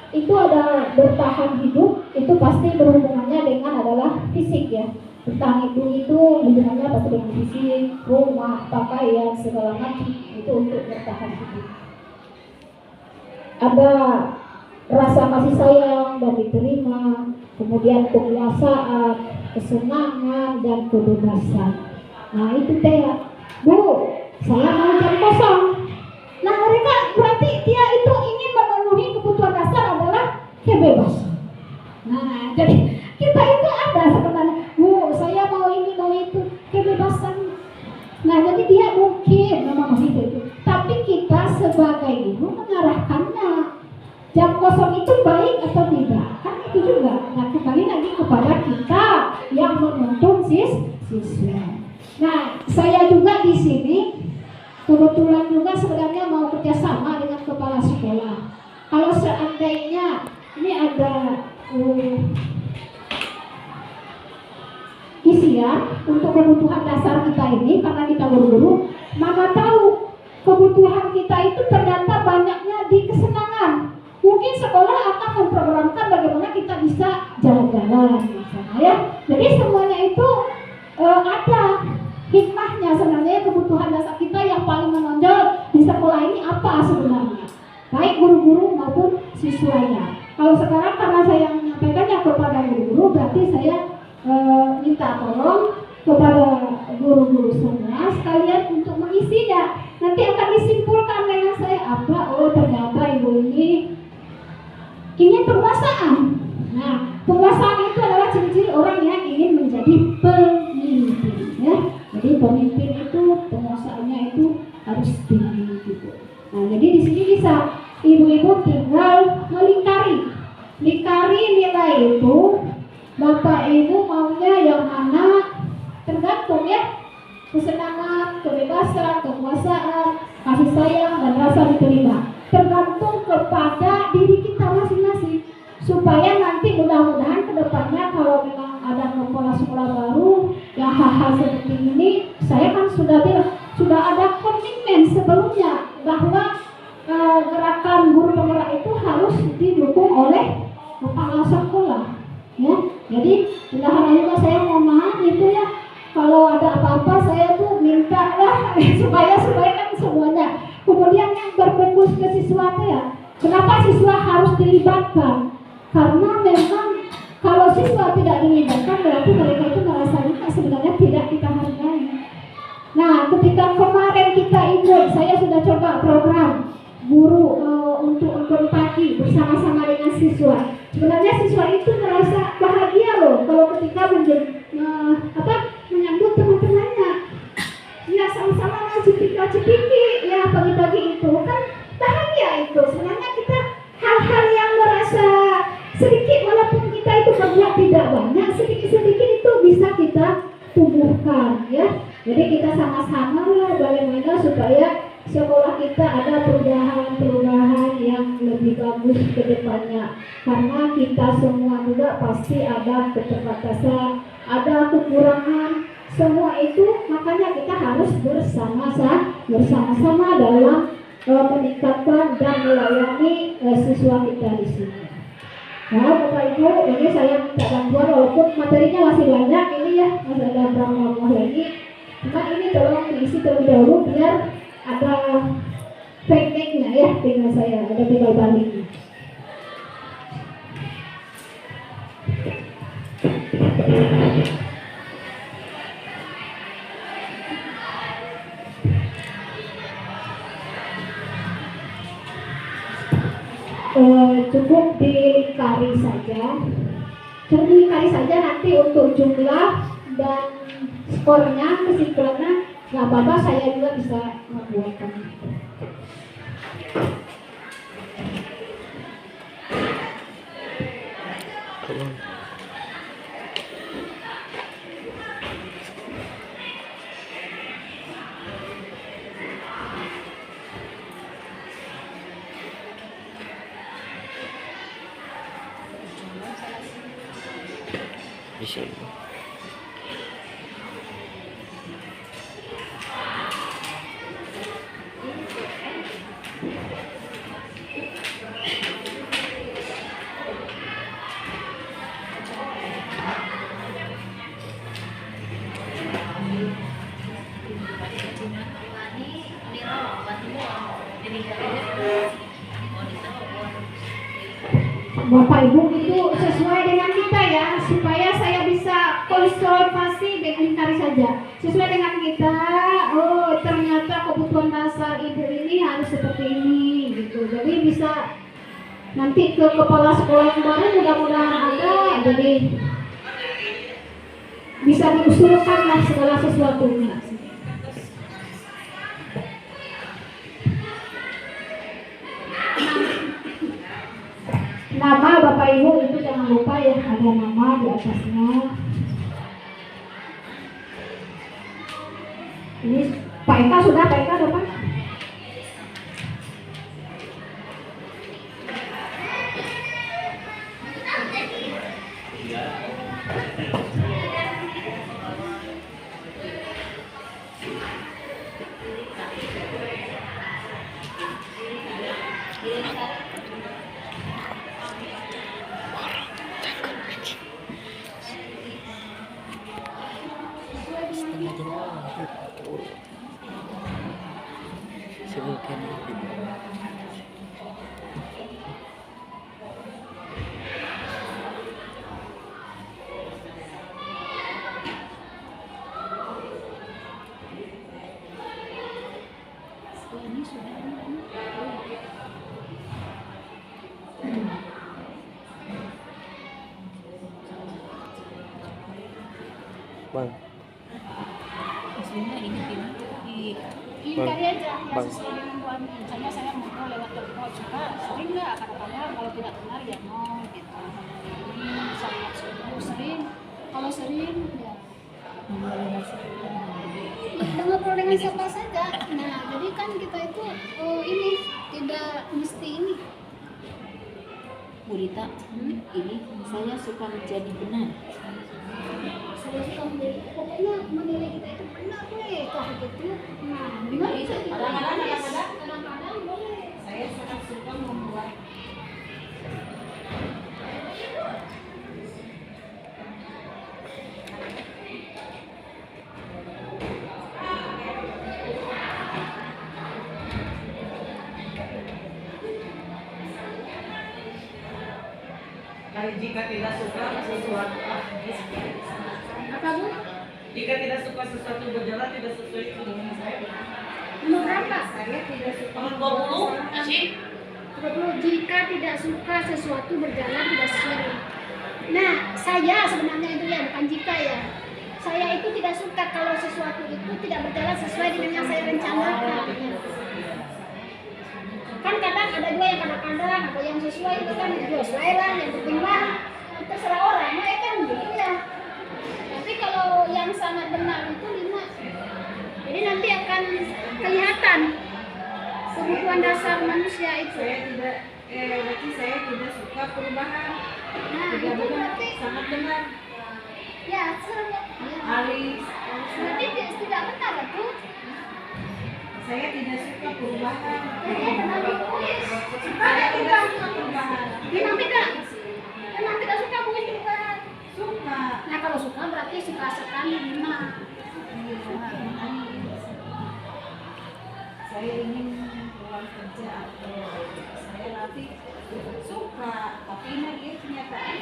[SPEAKER 2] Itu ada bertahan hidup, itu pasti berhubungannya dengan adalah fisik ya. Bertahan hidup itu hubungannya pasti dengan fisik, rumah, pakaian, segala macam itu untuk bertahan hidup. Ada rasa kasih sayang dan diterima, kemudian kekuasaan, kesenangan dan kebebasan. Nah itu teh, Bu, saya mau jam kosong. Nah mereka berarti dia itu ingin memenuhi kebutuhan dasar adalah kebebasan. Nah jadi kita itu ada sebenarnya, Bu, saya mau ini mau itu, kebebasan. Nah jadi dia mungkin memang itu. Tapi kita sebagai ibu mengarahkannya. Jam kosong itu baik atau tidak? Kan itu juga. Nah kembali lagi kepada kita yang menuntun siswa. Nah saya juga di sini kebetulan juga sebenarnya mau kerjasama dengan kepala sekolah. Kalau seandainya ini ada isian untuk kebutuhan dasar kita ini, karena kita guru-guru, mana tahu kebutuhan kita itu ternyata banyaknya di kesenangan. Mungkin sekolah akan memprogramkan bagaimana kita bisa jalan-jalan misalnya ya. Jadi semuanya itu ada hikmahnya sebenarnya. Kebutuhan dasar kita yang paling menonjol di sekolah ini apa sebenarnya, baik guru-guru maupun siswanya. Kalau sekarang karena saya menyampaikannya kepada guru-guru, berarti saya minta tolong kepada guru-guru semua sekalian untuk mengisinya. Nanti akan disimpulkan dengan saya apa, oh ternyata ibu ini ingin penguasaan. Nah, penguasaan itu adalah ciri-ciri orang yang ingin menjadi pemimpin ya. Jadi pemimpin itu penguasaannya itu harus tinggi gitu. Nah, jadi di sini bisa ibu-ibu tinggal melingkari nilai itu. Bapak ibu maunya yang mana, tergantung ya, kesenangan, kebebasan, kekuasaan, kasih sayang dan rasa diterima, tergantung kepada diri kita masing-masing. Supaya nanti mudah-mudahan kedepannya kalau memang ada kepala sekolah baru yang hal-hal seperti ini, saya kan sudah bilang, sudah ada komitmen sebelumnya bahwa gerakan guru penggerak itu harus didukung oleh kepala sekolah ya. Jadi mudah-mudahan juga saya mohon maaf itu ya, kalau ada apa-apa saya tuh minta lah supaya kan semuanya. Kemudian yang berfokus ke siswa ya, kenapa siswa harus dilibatkan? Karena memang kalau siswa tidak dilibatkan berarti mereka itu merasa sebenarnya tidak kita hargai. Nah, ketika kemarin kita ikut, saya sudah coba program guru untuk berempati bersama-sama dengan siswa. Sebenarnya siswa itu merasa bahagia loh kalau ketika menyambut teman-temannya. Ya sama-sama cipika-cipiki ya pagi-pagi itu kan bahagia itu. Sebenarnya kita hal-hal yang merasa sedikit walaupun kita itu berbuat tidak banyak, sedikit-sedikit itu bisa kita tumbuhkan ya. Jadi kita sama-sama lah bagaimana supaya sekolah kita ada perubahan yang lebih lebih bagus ke depannya. Karena kita semua juga pasti ada keterbatasan, ada kekurangan, semua itu makanya kita harus bersama-sama dalam meningkatkan dan melayani siswa kita di sini. Nah, Bapak Ibu, ini saya minta bantuan walaupun materinya masih banyak ini ya, masih ada berapa buah lagi. Cuma ini tolong diisi terlebih dahulu biar ada tekniknya ya, tinggal saya ada tinggal baliknya. Cukup dilingkari saja, nanti untuk jumlah dan skornya, kesimpulannya nggak apa-apa, saya juga bisa membuatkan.
[SPEAKER 4] Bisa.
[SPEAKER 2] Bapak Ibu itu sesuai dengan kita ya, supaya saya bisa konsultasi dengan Kari saja. Sesuai dengan kita, oh ternyata kebutuhan dasar ibu ini harus seperti ini gitu. Jadi bisa nanti ke kepala sekolah yang baru mudah-mudahan ada, jadi bisa diusulkan lah segala sesuatunya. Nama Bapak Ibu itu jangan lupa ya, ada nama di atasnya. Ini Pak Eka sudah, Pak Eka ada Pak?
[SPEAKER 4] Sebutkan. Bang.
[SPEAKER 3] Aslinya ini di
[SPEAKER 5] Kali aja, ya
[SPEAKER 4] Bang.
[SPEAKER 5] sesuai dengan Bu Ami. Misalnya saya ngobrol lewat telepon, suka sering nggak kadang-kadang kalau tidak benar ya no gitu. Ini sangat sering, kalau sering ya ngobrol dengan siapa saja. Nah, jadi kan kita itu ini tidak mesti ini.
[SPEAKER 3] Bu Rita, ini saya suka menjadi benar.
[SPEAKER 5] Saya suka menilai, pokoknya menilai kita itu benar boleh, kalau gitu. Nah, gimana bisa kita? Kadang-kadang boleh.
[SPEAKER 3] Saya sangat suka membuat
[SPEAKER 6] Jika tidak suka sesuatu,
[SPEAKER 5] Apa Bu?
[SPEAKER 6] jika tidak suka sesuatu berjalan tidak sesuai dengan saya.
[SPEAKER 5] Nomor berapa? Saya tidak suka.
[SPEAKER 6] Nomor 20, sih.
[SPEAKER 5] 20, jika tidak suka sesuatu berjalan tidak sesuai. Nah, saya sebenarnya itu ya, bukan jika ya. Saya itu tidak suka kalau sesuatu itu tidak berjalan sesuai dengan yang saya rencanakan. Kan kadang ada juga yang kadang-kadang ada yang sesuai itu kan sesuai lah, yang penting lah terserah orang, ya kan gitu ya. Tapi kalau yang sangat benar itu 5. Jadi nanti akan kelihatan kebutuhan dasar manusia itu.
[SPEAKER 6] Saya tidak
[SPEAKER 7] Berarti saya tidak suka perubahan.
[SPEAKER 5] Nah,
[SPEAKER 7] Tidak
[SPEAKER 5] itu
[SPEAKER 7] benar,
[SPEAKER 5] berarti
[SPEAKER 7] sangat benar.
[SPEAKER 5] ya, ya.
[SPEAKER 7] Alis,
[SPEAKER 5] Berarti tidak benar itu.
[SPEAKER 7] saya tidak suka perubahan.
[SPEAKER 5] Saya pernah ditulis.
[SPEAKER 7] Saya tidak suka perubahan.
[SPEAKER 5] Memang tidak suka mungkin perubahan.
[SPEAKER 7] Suka.
[SPEAKER 5] Nah, kalau suka berarti suka sekali benar.
[SPEAKER 7] Saya ingin pulang kerja atau saya latih suka, tapi ini dia kenyataan.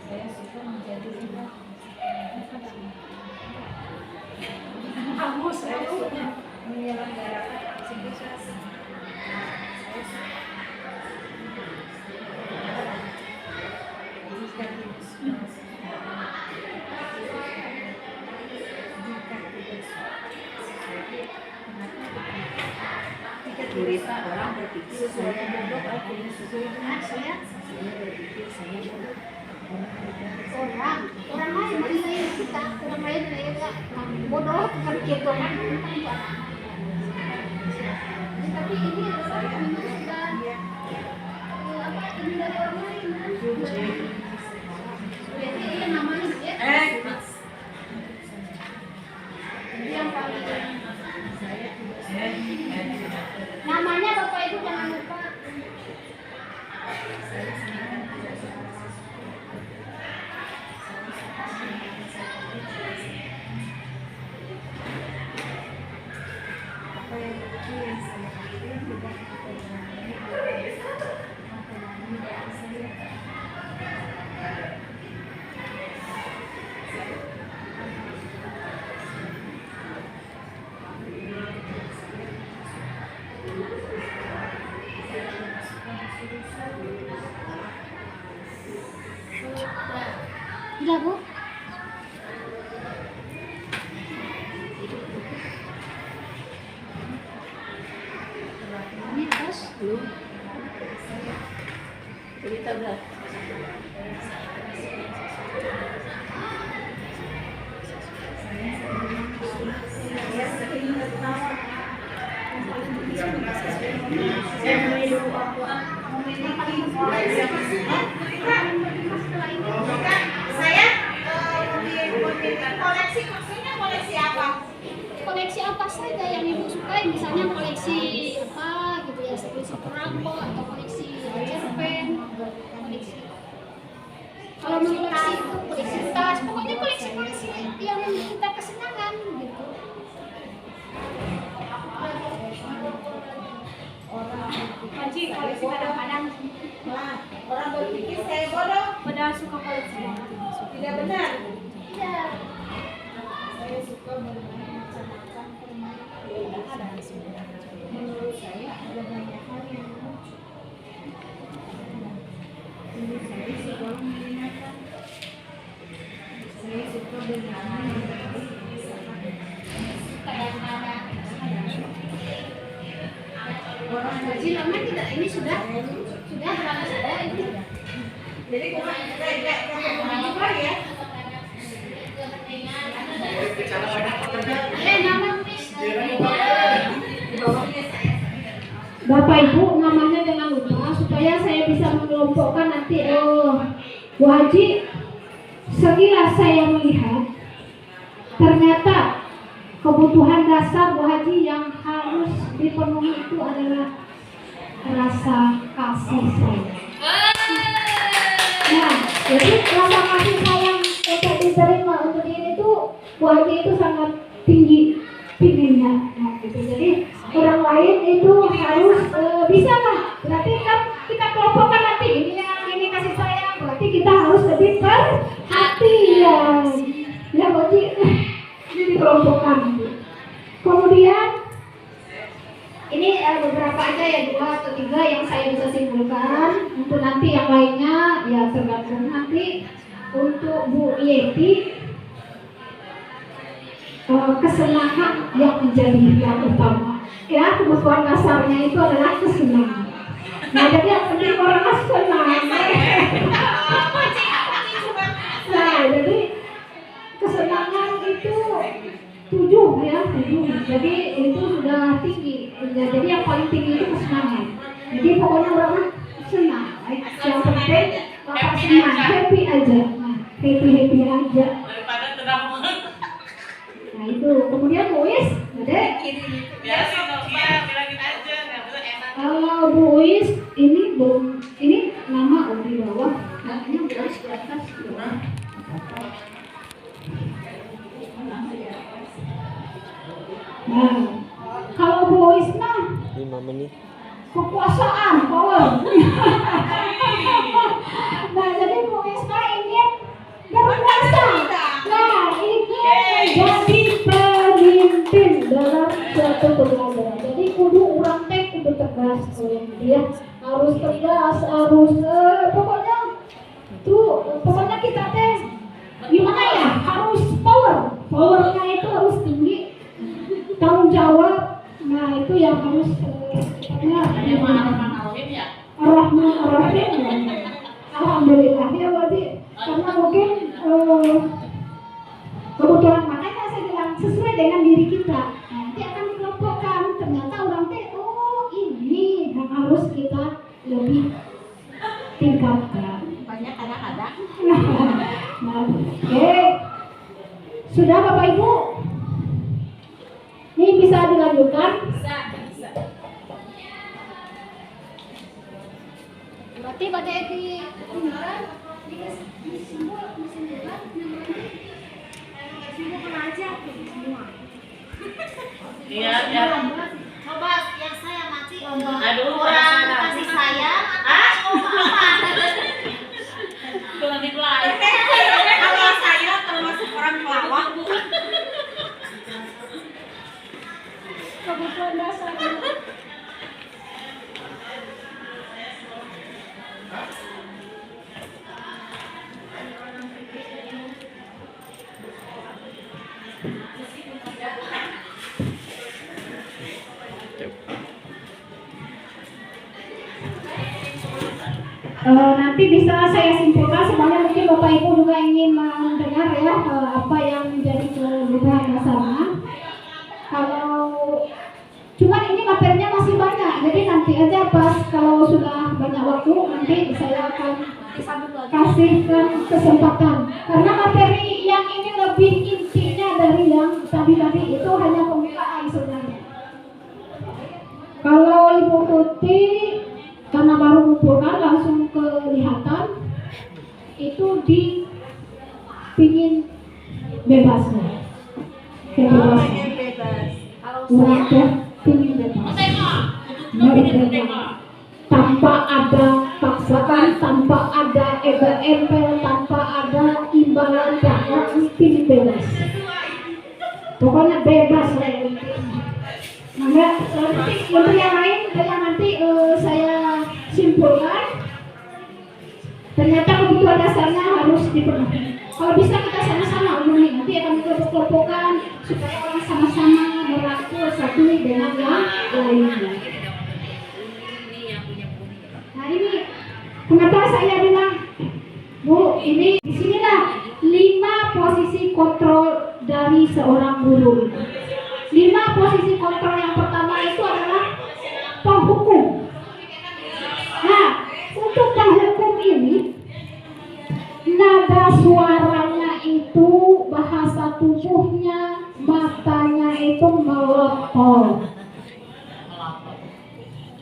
[SPEAKER 7] Saya suka menjadi saya suka menyelenggarakan aktivitas. Cerita orang berpikir saya bodoh atau tidak sesuai dengan saya berpikir saya bodoh.
[SPEAKER 5] Orang lain menilai kita, orang lain menilai kita bodoh kan gitu kan. Tapi ini adalah ini sudah apa ini dari orang lain kan. Jadi ini namanya dia. Yang paling namanya Bapak Ibu jangan lupa. Sudah Bu? Ini terus belum.
[SPEAKER 3] Cerita berapa?
[SPEAKER 7] Saya koleksi, maksudnya koleksi apa?
[SPEAKER 5] Koleksi apa saja yang Ibu sukai, misalnya koleksi apa gitu ya, koleksi perangko atau koleksi cerpen, koleksi. Kalau mau koleksi itu koleksi tas, pokoknya koleksi yang kita kesenangan gitu.
[SPEAKER 7] Haji, koleksi kadang-kadang orang berpikir saya bodoh. Padahal suka koleksi. Tidak benar.
[SPEAKER 5] Iya.
[SPEAKER 7] Saya suka bermain macam-macam permainan. Menurut saya ada banyak hal yang lucu. Jadi saya suka menyenangkan. Saya suka bermain kadang-kadang. Orang
[SPEAKER 5] Haji lama tidak ini sudah berapa sudah ini.
[SPEAKER 7] jadi kurang tidak juga ya.
[SPEAKER 5] Nama
[SPEAKER 2] Bapak Ibu namanya jangan lupa supaya saya bisa mengelompokkan nanti. Bu Haji, sekilas saya melihat ternyata kebutuhan dasar Bu Haji yang harus dipenuhi itu adalah rasa kasih sayang. Nah, jadi rasa kasih sayang untuk diterima untuk ini tuh Bu Haji itu sangat tingginya. Nah, gitu. Jadi orang lain itu harus bisa lah. Berarti kan kita kelompokkan nanti ini kasih sayang. Berarti kita harus lebih perhatian. Ya Bu Haji, ini dikelompokkan. Kemudian ini beberapa aja ya, 2 atau 3 yang saya bisa simpulkan. Untuk nanti yang lainnya ya tergantung nanti. Untuk Bu Yeti kesenangan yang menjadi yang utama. Ya, kebutuhan dasarnya itu adalah kesenangan. Nah, jadi yang penting orang senang. Nah, jadi kesenangan itu 7 ya, 7. Jadi itu sudah tinggi. Jadi yang paling tinggi itu kesenangan. Jadi pokoknya orang senang. Yang penting bapak senang, happy aja. Nah, happy aja.
[SPEAKER 6] Daripada tenang.
[SPEAKER 2] Nah itu. Kemudian Muis, ada.
[SPEAKER 6] Biasa dong, iya bilangin aja, nggak boleh enak.
[SPEAKER 2] Kalau Muis ini belum, ini nama di bawah. Namanya Muis di atas. Nah, kalau Muis mah
[SPEAKER 4] 5 menit.
[SPEAKER 2] kekuasaan, power. Nah, jadi Muis mah ingin berkuasa. Nah, ingin menjadi pemimpin dalam suatu pembelajaran. Jadi kudu orang teh kudu tegas, dia harus tegas, harus pokoknya kita teh gimana ya, harus powernya itu harus tinggi, tanggung jawab. Nah itu yang harus Ar-Rahman Ar-Rahim. Alhamdulillah ya Wadi, karena mungkin kebutuhan makanya saya bilang sesuai dengan diri kita. Nanti akan dikelompokkan, ternyata orang teh ini yang harus kita lebih tingkatkan.
[SPEAKER 3] Banyak kadang-kadang.
[SPEAKER 2] Nah, oke. Sudah Bapak Ibu? Ini bisa dilanjutkan?
[SPEAKER 3] Bisa.
[SPEAKER 5] Berarti pada di unduran disimbolkan simbolkan aja semua.
[SPEAKER 6] Iya, ya.
[SPEAKER 5] Coba yang saya mati
[SPEAKER 6] Aduh,
[SPEAKER 5] orang kasih sayang atau apa?
[SPEAKER 6] Jangan di-play.
[SPEAKER 7] Kalau saya termasuk orang pelawak, Bu.
[SPEAKER 5] Kebutuhan dasarnya.
[SPEAKER 2] Nanti bisa saya simpulkan, semuanya mungkin Bapak Ibu juga ingin mendengar ya apa yang menjadi kebutuhan dasarnya. Kalau cuman ini materinya masih banyak, jadi nanti aja pas kalau sudah banyak waktu nanti saya akan kasihkan kesempatan. Karena materi yang ini lebih intinya dari yang tadi itu hanya pembukaan sebenarnya. Kalau Ibu Tuti karena baru mengumpulkan langsung kelihatan itu di pingin bebasnya. Kebebasan. Orang teh pingin bebas. Merdeka. Tanpa ada paksaan, tanpa ada embel-embel, tanpa ada imbalan dakwah, pingin bebas. Pokoknya bebas lah. Nah, nanti untuk yang lain nanti saya simpulkan. Ternyata kebutuhan dasarnya harus dipenuhi. Kalau bisa kita sama-sama omongin, nanti akan dikelompokkan supaya orang sama-sama merangkul satu dengan yang lainnya. Nah ini kenapa saya bilang, Bu, ini disinilah 5 posisi kontrol dari seorang guru. 5 posisi kontrol yang pertama itu adalah penghukum. Nah, untuk penghukum ini, nada suaranya itu, bahasa tubuhnya, matanya itu melotot,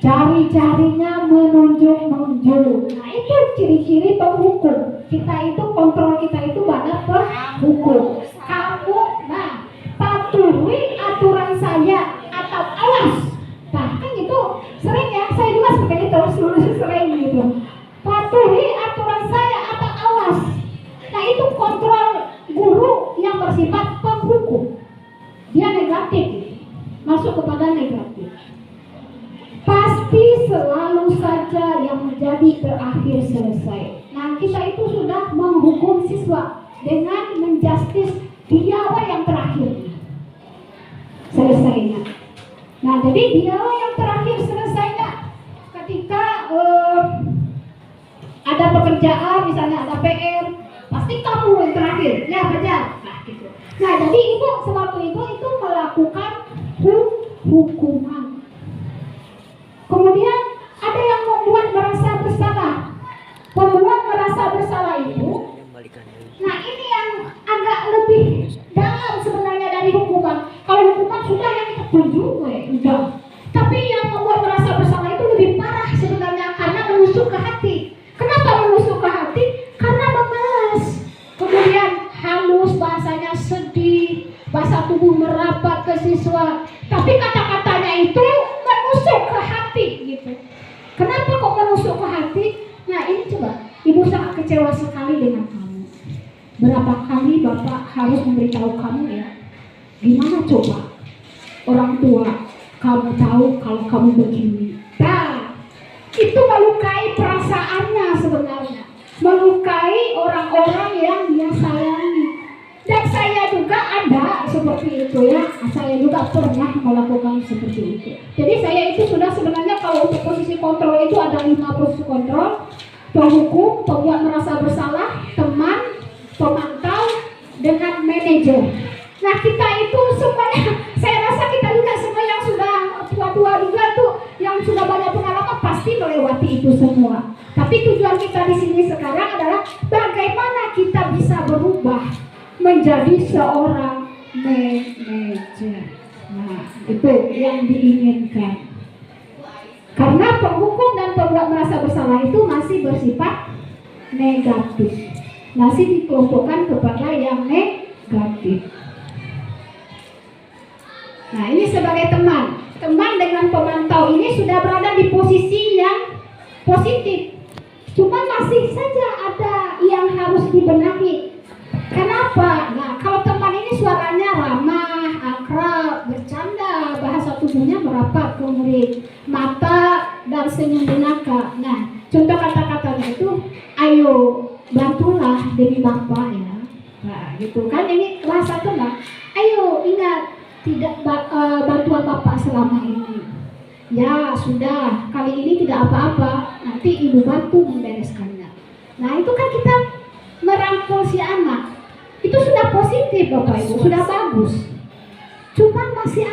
[SPEAKER 2] jari-jarinya menunjuk-nunjuk. Nah itu ciri-ciri penghukum. Kita itu kontrol kita itu pada penghukum. Kamu, patuhi aturan saya atau awas. Nah kan itu sering ya, saya juga seperti itu sering gitu. Patuhi aturan saya atau awas. Nah itu kontrol guru yang bersifat penghukum. Dia negatif, masuk kepada negatif. Pasti selalu saja yang menjadi terakhir selesai. Nah kita itu sudah menghukum siswa dengan menjustis dia yang terakhir. selesainya. Nah, jadi dia yang terakhir selesainya ketika ada pekerjaan, misalnya ada PR, pasti kamu yang terakhir, ya Fajar. Nah, gitu. Nah, jadi ibu selaku ibu itu melakukan hukuman. Kemudian ada yang membuat merasa bersalah. Membuat merasa bersalah itu, nah ini yang agak lebih dalam sebenarnya dari hukuman. Kalau hukuman sudah yang kita tuju, udah. Tapi yang membuat merasa bersalah itu lebih parah sebenarnya karena menusuk ke hati. Kenapa menusuk ke hati? Karena memelas. Kemudian halus, bahasanya sedih, bahasa tubuh merapat ke siswa. Tapi kata-katanya itu menusuk ke hati gitu. Kenapa kok menusuk ke hati? Nah ini coba, ibu sangat kecewa sekali dengan kamu. Berapa kali bapak harus memberitahu kamu ya? Gimana coba? Orang tua, kamu tahu kalau kamu begini. Nah, itu melukai perasaannya sebenarnya. Melukai orang-orang yang dia sayangi. Dan saya juga ada seperti itu ya. Saya juga pernah melakukan seperti itu. Jadi saya itu sudah sebenarnya kalau untuk posisi kontrol itu ada 5 posisi kontrol. Penghukum, pembuat merasa bersalah, teman, pemantau, dengan manajer. Nah kita itu semuanya, saya rasa kita juga semua yang sudah tua-tua juga tuh, yang sudah banyak pengalaman pasti melewati itu semua. Tapi tujuan kita di sini sekarang adalah bagaimana kita bisa berubah menjadi seorang manajer. Nah itu yang diinginkan. Karena penghukum dan pembuat merasa bersalah itu masih bersifat negatif. Masih dikelompokkan kepada yang negatif. Nah ini sebagai teman. Teman dengan pemantau ini sudah berada di posisi yang positif. Cuma masih saja ada yang harus dibenahi. Kenapa? Nah kalau teman ini suaranya ramah, akrab, bercanda, bahasa tubuhnya merapat ke murid, mata dan senyum binaka. Nah contoh kata-katanya itu, ayo bantulah demi Bapak ya. Nah gitu kan, ini kelas 1 lah. Ayo ingat, tidak bantuan Bapak selama ini. Ya sudah, kali ini tidak apa-apa, nanti Ibu bantu membereskannya. Nah itu kan kita merangkul si anak. Itu sudah positif Bapak Ibu, sudah bagus. Cuma masih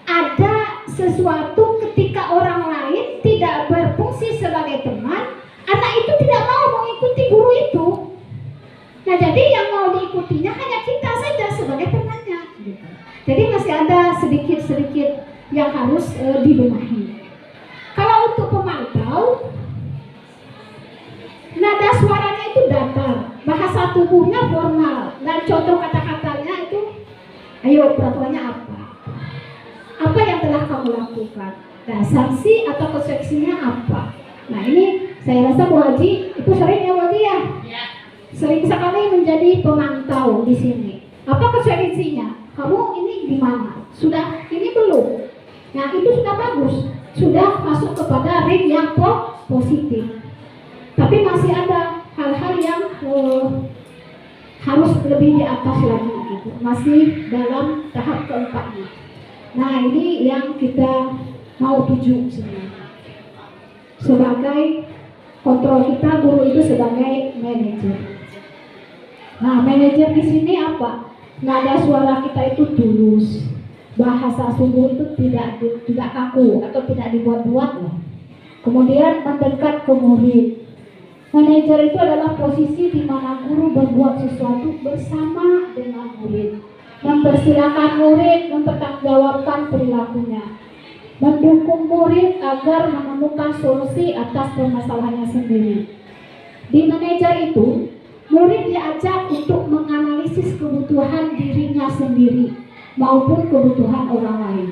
[SPEAKER 2] ada sesuatu ketika orang lain tidak berfungsi sebagai teman, anak itu tidak mau mengikuti guru itu. Nah jadi yang mau diikutinya hanya kita saja sebagai temannya. Jadi masih ada sedikit-sedikit yang harus dibenahi. Kalau untuk pemantau, nada suaranya itu datar, bahasa tubuhnya formal, dan contoh kata-katanya itu, ayo peraturannya apa? Apa yang telah kamu lakukan? Nah, sanksi atau konsekuensinya apa? Nah ini saya rasa Bu Haji itu sering ya Bu Haji ya? Sering sekali menjadi pemantau di sini. Apa konsekuensinya? Kamu ini di mana? Sudah ini belum? Nah itu sudah bagus, sudah masuk kepada ring yang positif. Tapi masih ada hal-hal yang harus lebih di atas lagi gitu. Masih dalam tahap keempatnya. Nah ini yang kita mau tuju sebenarnya. Sebagai kontrol kita, guru itu sebagai manajer. Nah manajer di sini apa? Nada suara kita itu tulus. Bahasa tubuh itu tidak kaku atau tidak dibuat-buat loh. Kemudian mendekat ke murid. Manajer itu adalah posisi di mana guru berbuat sesuatu bersama dengan murid, mempersilahkan murid mempertanggungjawabkan perilakunya, mendukung murid agar menemukan solusi atas permasalahannya sendiri. Di manajer itu, murid diajak untuk menganalisis kebutuhan dirinya sendiri maupun kebutuhan orang lain.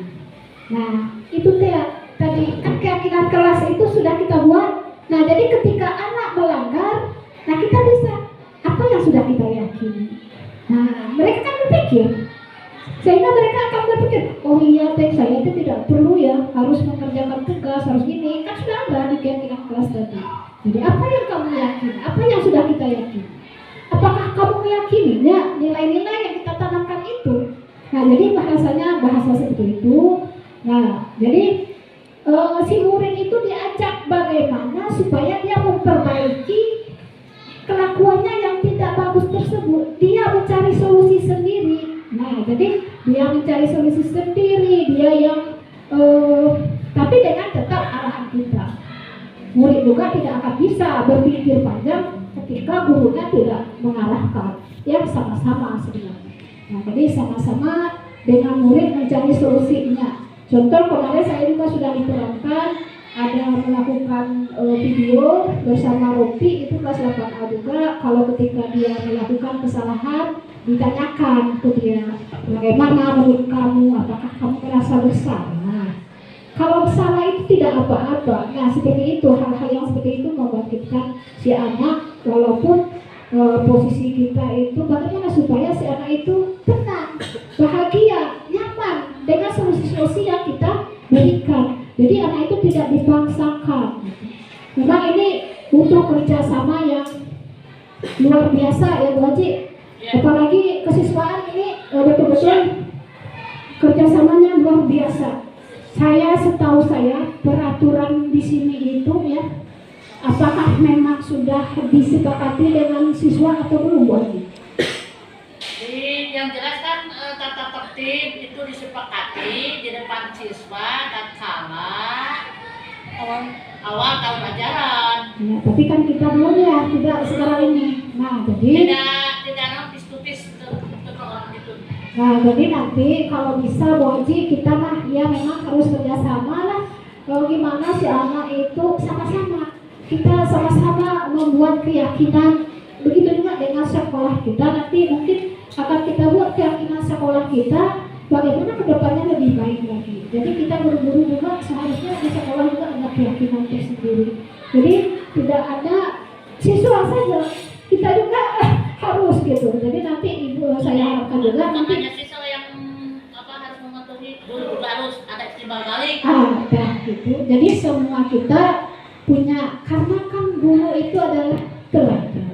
[SPEAKER 2] Nah, itu tadi kan keyakinan kelas itu sudah kita buat. Nah, jadi ketika anak melanggar, nah kita bisa apa yang sudah kita yakini. Nah, mereka kan berpikir, sehingga mereka akan berpikir, oh iya, saya itu tidak perlu ya harus mengerjakan tugas, harus gini. Kan sudah ada di keyakinan kelas tadi. Jadi apa yang kamu yakini? Apa yang sudah kita yakini? Apakah kamu meyakininya nilai-nilai yang kita tanamkan itu? Nah, jadi bahasanya bahasa merasa seperti itu. Nah, jadi si murid itu diajak bagaimana supaya dia memperbaiki kelakuannya yang tidak bagus tersebut. Dia mencari solusi sendiri. Nah, jadi dia mencari solusi sendiri, dia yang tapi dengan tetap arahan kita. Murid juga tidak akan bisa berpikir panjang ketika gurunya tidak mengarahkan. Ya sama-sama sebenarnya. Nah, jadi sama-sama dengan murid mencari solusinya. Contoh kemarin saya juga sudah diperankan ada melakukan video bersama Ropi, itu kelas 8A juga. Kalau ketika dia melakukan kesalahan ditanyakan ke dia, bagaimana menurut kamu, apakah kamu merasa bersalah? Kalau salah itu tidak apa-apa. Nah, seperti itu, hal-hal yang seperti itu membangkitkan si anak, walaupun posisi kita itu bagaimana supaya si anak itu tenang, bahagia, nyaman dengan solusi-solusi yang kita berikan. Jadi anak itu tidak dipaksakan. Memang ini butuh kerjasama yang luar biasa ya Bu Haji. Apalagi kesiswaan ini betul-betul kerjasamanya luar biasa. Saya setahu saya peraturan di sini itu ya, apakah memang sudah disepakati dengan siswa atau belum Bu Haji?
[SPEAKER 1] Yang jelas kan tata tertib itu disepakati di depan siswa tatkala awal tahun ajaran.
[SPEAKER 2] Ya, tapi kan kita belum ya, tidak sekarang ini. Nah, jadi
[SPEAKER 1] tidak diskutis orang itu.
[SPEAKER 2] Nah, jadi nanti kalau bisa Bu Haji kita mah ya memang harus kerjasama lah. Kalau gimana si anak itu sama-sama kita sama-sama membuat keyakinan. Begitu juga dengan sekolah kita, nanti mungkin akan kita buat keyakinan sekolah kita bagaimana kedepannya lebih baik lagi. Jadi kita guru-guru juga seharusnya di sekolah juga ada keyakinan tersendiri. Jadi tidak ada siswa saja, kita juga harus gitu. Jadi nanti ibu saya harapkan juga nanti
[SPEAKER 1] siswa yang harus mematuhi guru harus ada istimbal balik.
[SPEAKER 2] Ada gitu. Jadi semua kita punya, karena kan guru itu adalah teladan.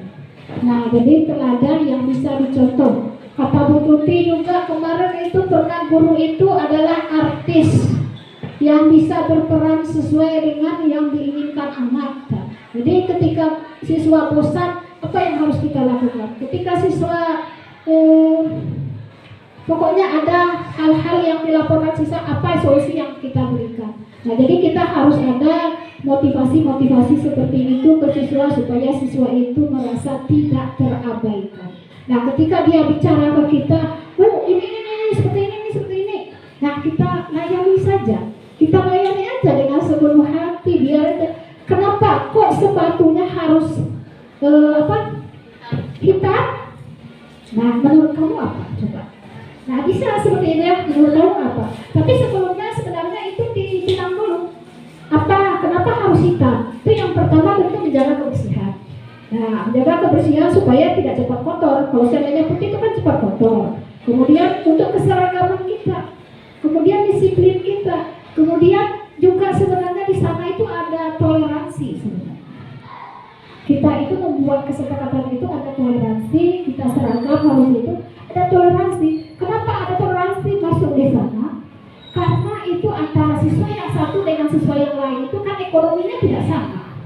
[SPEAKER 2] Nah, jadi teladan yang bisa dicontoh. Kata Bu Tuti juga kemarin itu pernah guru itu adalah artis yang bisa berperan sesuai dengan yang diinginkan anak. Jadi ketika siswa bosan, apa yang harus kita lakukan? Ketika siswa pokoknya ada hal-hal yang dilaporkan siswa, apa solusi yang kita berikan. Nah, jadi kita harus ada motivasi-motivasi seperti itu ke siswa supaya siswa itu merasa tidak terabaikan. Nah, ketika dia bicara ke kita, ini seperti ini. Nah, kita layani saja. Kita layani aja dengan sepenuh hati. Biar kenapa kok sepatunya harus hitam? Nah, menurut kamu apa? Coba. Nah, bisa seperti ini ya, menurut kamu apa? Tapi sebelumnya sebenarnya itu dibilang dulu. Kenapa harus hitam? Itu yang pertama tentu menjaga kebersihan. Nah, menjaga kebersihan supaya tidak cepat kotor. Kalau seandainya putih itu kan cepat kotor. Kemudian untuk keseragaman kita, kemudian disiplin kita, kemudian juga sebenarnya di sana itu ada toleransi sebenarnya. Kita itu membuat kesepakatan itu ada toleransi, kita seragam harus itu ada toleransi. Kenapa ada toleransi masuk di sana? Karena itu antara siswa yang satu dengan siswa yang lain itu kan ekonominya tidak sama.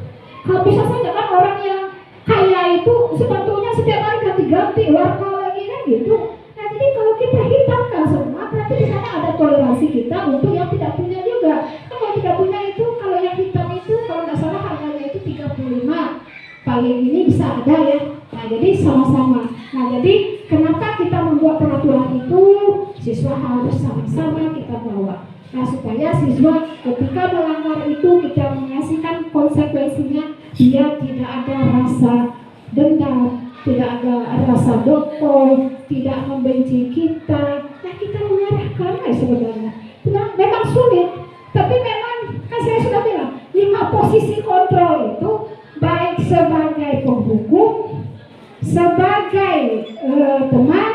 [SPEAKER 2] Kalau bisa saja kan orang yang kaya itu sepatunya setiap hari ganti-ganti warna lagi kan gitu. Nah, jadi kalau kita hitamkan semua, berarti di sana ada toleransi kita untuk yang tidak punya juga. Nah, kalau tidak punya itu, kalau yang hitam itu kalau nggak salah harganya itu 35. Paling ini bisa ada ya. Nah, jadi sama-sama. Nah, jadi kenapa kita membuat peraturan itu? Siswa harus sama-sama kita bawa. Nah, supaya siswa ketika melanggar itu kita mengasihkan konsekuensinya, dia tidak ada rasa dendam, tidak ada rasa dongkol, tidak membenci kita. Nah, kita mengarahkan sebenarnya. Memang sulit, tapi memang kan saya sudah bilang 5 posisi kontrol itu baik sebagai penghukum, sebagai teman,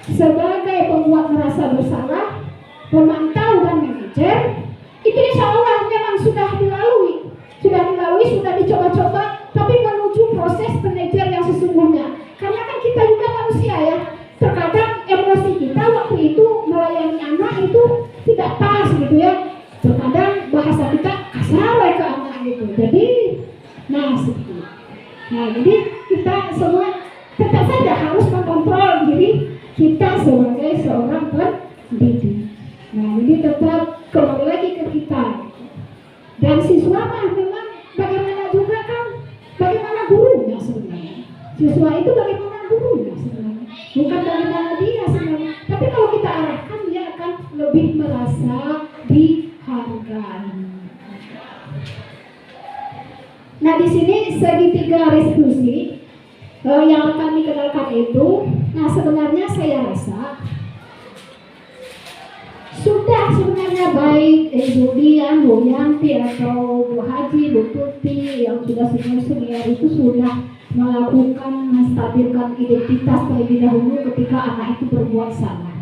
[SPEAKER 2] sebagai pembuat merasa bersalah, pemantau dan manajer, itu insya Allah memang sudah dilalui, sudah dicoba-coba, tapi menuju proses manajer yang sesungguhnya. Karena kan kita juga manusia ya, terkadang emosi kita waktu itu melayani anak itu Terkadang bahasa kita kasar ke anak gitu. Jadi, seperti itu. Jadi kita semua tetap saja harus mengontrol diri kita sebagai seorang pendidik. Jadi tetap kembali lagi ke kita. Dan siswa memang bagaimana juga kan, bagaimana gurunya sebenarnya. Siswa itu bagaimana gurunya sebenarnya, bukan bagaimana dia sebenarnya. Tapi kalau kita arahkan, dia akan lebih merasa dihargai. Nah, di sini segitiga restitusi yang kami kenalkan itu, sebenarnya saya rasa sudah sebenarnya baik Ibu Dian, Bu Yanti atau Bu Haji, Bu Tuti yang sudah senior itu sudah melakukan menstabilkan identitas terlebih dahulu ketika anak itu berbuat salah.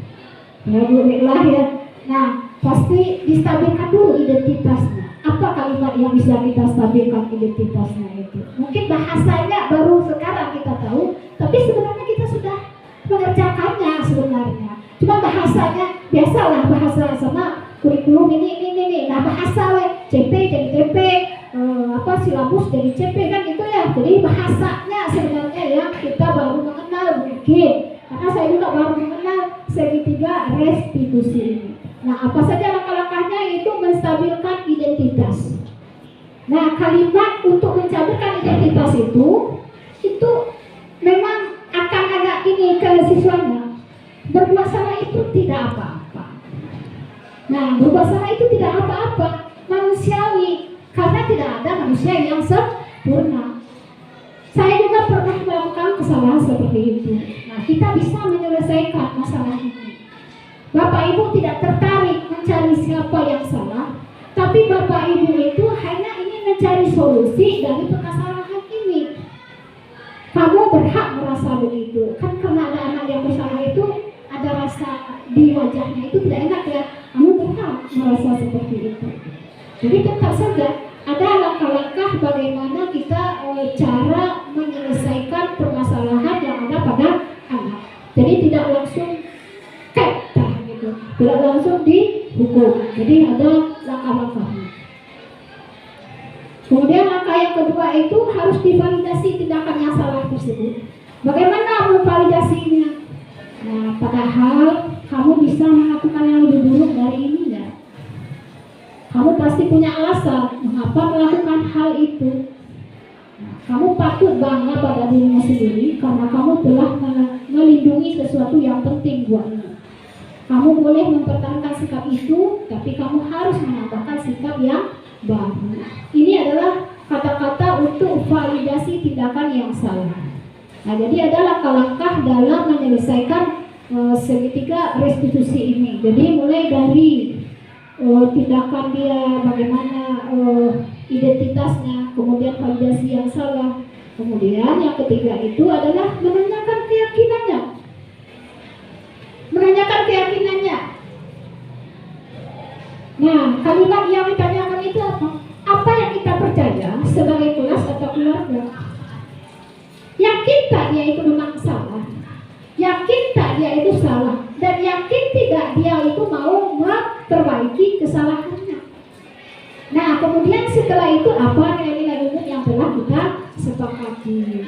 [SPEAKER 2] Ya Bu lah ya. Pasti distabilkan dulu identitasnya. Apa kalimat yang bisa kita stabilkan identitasnya itu? Mungkin bahasanya baru sekarang kita tahu, tapi sebenarnya kita sudah mengerjakannya sebenarnya. Cuma bahasanya biasalah, bahasa sama kurikulum ini. Bahasa CP jadi TP, silabus jadi CP kan gitu ya. Jadi bahasanya sebenarnya yang kita baru mengenal mungkin. Karena saya juga baru mengenal segitiga restitusi ini. Apa saja langkah-langkahnya itu menstabilkan identitas. Kalimat untuk menstabilkan identitas itu memang akan agak ini ke siswanya. Berbuat salah itu tidak apa-apa. Berbuat salah itu tidak apa-apa, manusiawi, karena tidak ada manusia yang sempurna. Saya juga pernah melakukan kesalahan seperti itu. Kita bisa menyelesaikan masalah ini. Bapak Ibu tidak tertarik mencari siapa yang salah, tapi Bapak Ibu itu hanya ingin mencari solusi dari permasalahan ini. Kamu berhak merasa begitu, kan karena ada anak yang bersalah itu ada rasa di wajahnya itu tidak enak ya. Kamu berhak merasa seperti itu. Jadi tetap saja ada langkah-langkah bagaimana kita cara menyelesaikan permasalahan yang ada pada anak. Jadi tidak langsung tidak langsung dihukum. Jadi ada langkah-langkahnya. Kemudian langkah yang kedua itu harus divalidasi tindakan yang salah tersebut. Bagaimana memvalidasinya? Padahal kamu bisa melakukan yang lebih buruk dari ini ya. Kamu pasti punya alasan mengapa melakukan hal itu. Kamu patut bangga pada dirinya sendiri karena kamu telah melindungi sesuatu yang penting buatmu. Kamu boleh mempertahankan sikap itu, tapi kamu harus menambahkan sikap yang baru. Ini adalah kata-kata untuk validasi tindakan yang salah. Jadi ada langkah-langkah dalam menyelesaikan segitiga restitusi ini. Jadi mulai dari tindakan dia, bagaimana identitasnya, kemudian validasi yang salah. Kemudian yang ketiga itu adalah menanyakan keyakinannya. Kalimat yang ditanyakan itu apa? Apa yang kita percaya sebagai kelas atau keluarga? Yakin tak dia itu memang salah? Yakin tak dia itu salah? Dan yakin tidak dia itu mau memperbaiki kesalahannya? Kemudian setelah itu apa nilai-nilai umum yang telah kita sepakati?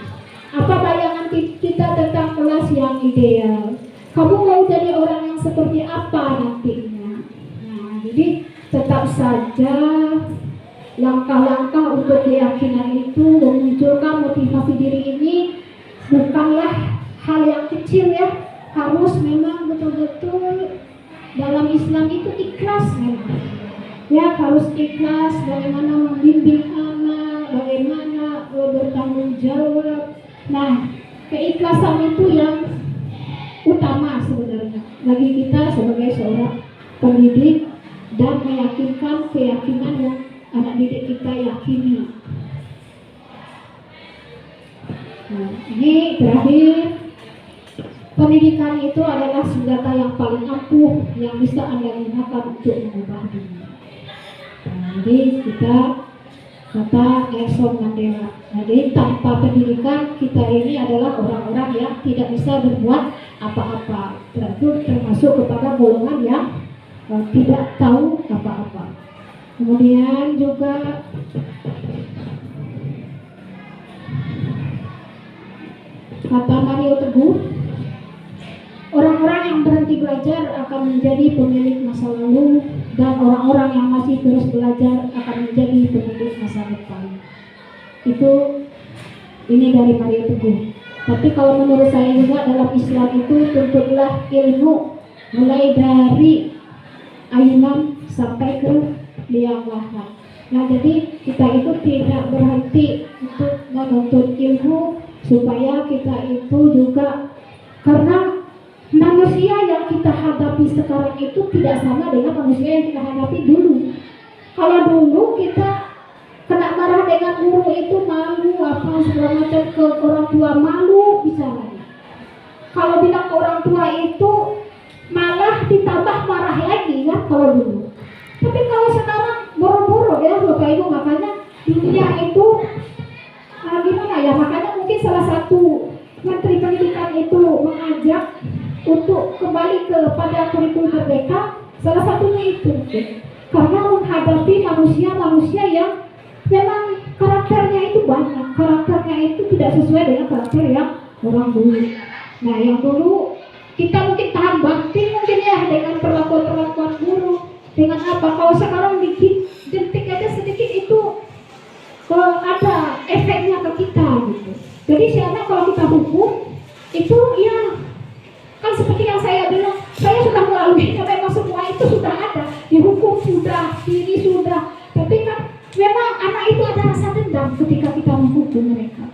[SPEAKER 2] Apa bayangan kita tentang kelas yang ideal? Kamu mau jadi orang yang seperti apa nantinya? Jadi tetap saja langkah-langkah untuk keyakinan itu memunculkan motivasi diri ini bukanlah hal yang kecil ya. Harus memang betul-betul dalam Islam itu ikhlas memang. Ya, harus ikhlas bagaimana membimbing anak, bagaimana bertanggung jawab. Keikhlasan itu yang utama sebenarnya bagi kita sebagai seorang pendidik dan meyakinkan keyakinan yang anak didik kita yakini. Ini terakhir, pendidikan itu adalah senjata yang paling ampuh yang bisa Anda gunakan untuk mengubah dunia. Jadi kita kata Nelson Mandela. Jadi tanpa pendidikan kita ini adalah orang-orang yang tidak bisa berbuat apa-apa. Termasuk kepada golongan yang tidak tahu apa-apa. Kemudian juga kata Mario Teguh, orang-orang yang berhenti belajar akan menjadi pemilik masa lalu, dan orang-orang yang masih terus belajar akan menjadi pemilik masa depan. Itu ini dari Mario Teguh. Tapi kalau menurut saya juga dalam Islam itu tuntutlah ilmu mulai dari ayunan sampai ke liang lahat. Nah, jadi kita itu tidak berhenti untuk menuntut ilmu supaya kita itu juga, karena manusia yang kita hadapi sekarang itu tidak sama dengan manusia yang kita hadapi dulu. Kalau dulu kita kena marah dengan guru itu malu apa segala macam, ke orang tua malu bicaranya. Kalau bilang ke orang tua itu malah ditambah marah lagi kan kalau dulu. Tapi kalau sekarang boro-boro ya Bapak Ibu, makanya dunia itu gimana ya, makanya mungkin salah satu Menteri Pendidikan itu mengajak untuk kembali kepada kurikulum merdeka, salah satunya itu karena menghadapi manusia-manusia yang memang karakternya itu banyak, karakternya itu tidak sesuai dengan karakter yang orang dulu. Nah, yang dulu kita mungkin tahan bakti mungkin ya dengan perlakuan-perlakuan guru, dengan apa, kalau sekarang dikit detik aja sedikit itu ada efeknya ke kita gitu. Jadi sebenarnya kalau kita hukum itu ya kan seperti yang saya bilang, saya sudah melalui, memang semua itu sudah ada, dihukum sudah, ini sudah, tapi kan memang anak itu ada rasa dendam ketika kita menghukum mereka.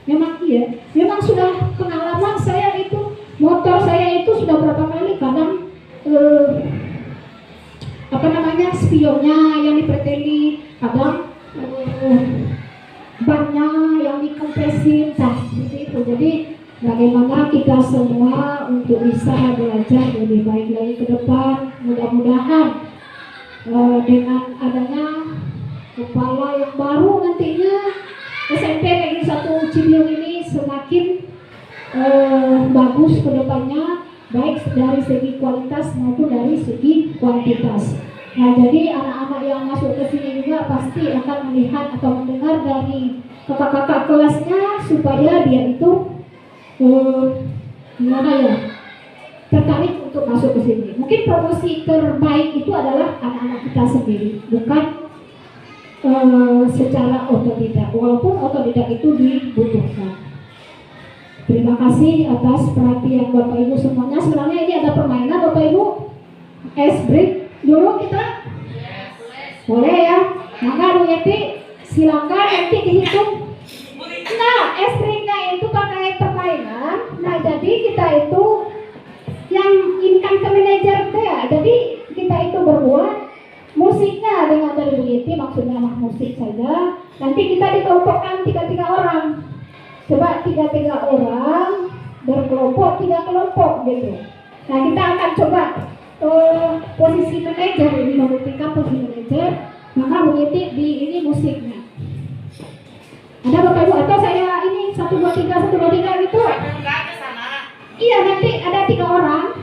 [SPEAKER 2] Memang iya, memang sudah pengalaman saya itu, motor saya itu sudah berapa kali kadang spionnya yang dipreteli, kadang bannya yang dikempesin, seperti itu. Jadi bagaimana kita semua untuk bisa belajar lebih baik lagi ke depan. Mudah-mudahan dengan adanya kepala yang baru nantinya SMP Negeri 1 Cibiung ini semakin bagus ke depannya, baik dari segi kualitas maupun dari segi kuantitas. Nah, jadi anak-anak yang masuk ke sini juga pasti akan melihat atau mendengar dari kakak-kakak kelasnya supaya dia itu gimana ya, tertarik untuk masuk ke sini. Mungkin promosi terbaik itu adalah anak-anak kita sendiri, bukan secara otodidak, walaupun otodidak itu dibutuhkan. Terima kasih atas perhatian Bapak Ibu semuanya. Sebenarnya ini ada permainan Bapak Ibu. Ice break dulu kita. Boleh ya. Maka Bu Yeti silakan nanti dihitung. Nah, ice breaknya itu pakai permainan. Nah, jadi kita itu yang income ke manajer ya. Jadi kita itu berbuat musiknya dengan dari Bu Yeti, maksudnya musik saja. Nanti kita dikelompokkan 3 orang. Coba 3 orang berkelompok 3 kelompok gitu. Nah, kita akan coba posisi manajer ini, membuktikan posisi manajer. Maka Bu Yeti di ini musiknya. Ada Bapak Ibu atau saya ini 1 2 3 1 2 3 gitu? Iya, nanti ada 3 orang.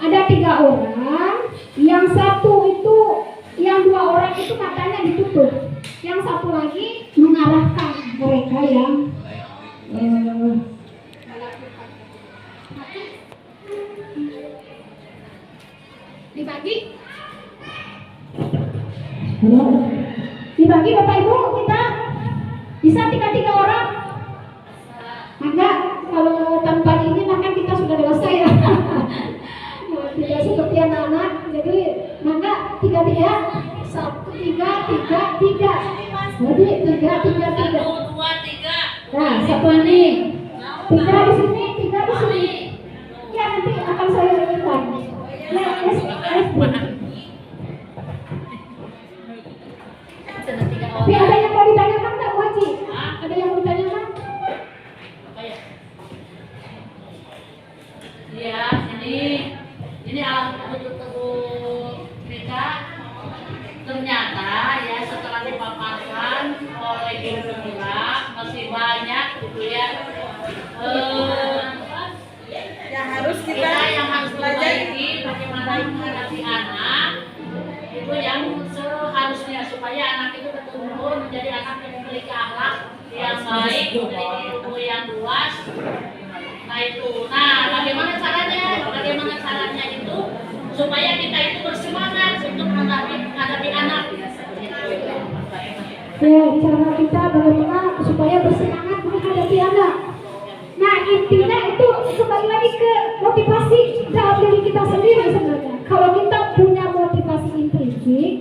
[SPEAKER 2] Ada 3 orang. Yang satu itu, yang 2 orang itu matanya ditutup. Yang satu lagi mengarahkan mereka yang dibagi Bapak Ibu, kita bisa 3 orang. Enggak, kalau tanpa ini maka kita sudah dewasa ya. Tidak seperti anak-anak. Jadi maka 3 1 3 3. Jadi 3 Nah, satu ini 3 di sini, 3 di sini. Ya, nanti akan saya ingatkan. Ya, Tapi ada yang mau ditanyakan nggak, Bu Haji? Ada yang mau ditanyakan?
[SPEAKER 1] Ya, ini alat untuk kita. Ternyata ya setelah dipaparkan oleh Ibu Pemula masih banyak gitu ya.
[SPEAKER 6] Yang harus kita
[SPEAKER 1] yang harus belajar ini bagaimana menghadapi anak itu yang harusnya supaya anak itu bertumbuh menjadi anak yang memiliki akhlak yang baik, memiliki ilmu yang luas. Nah itu, bagaimana caranya itu supaya kita itu bersemangat untuk menghadapi anak.
[SPEAKER 5] Ya, cara kita bagaimana supaya bersemangat menghadapi anak. Nah, intinya itu kembali lagi ke motivasi dalam diri kita sendiri sebenarnya. Kalau kita punya motivasi intrinsik,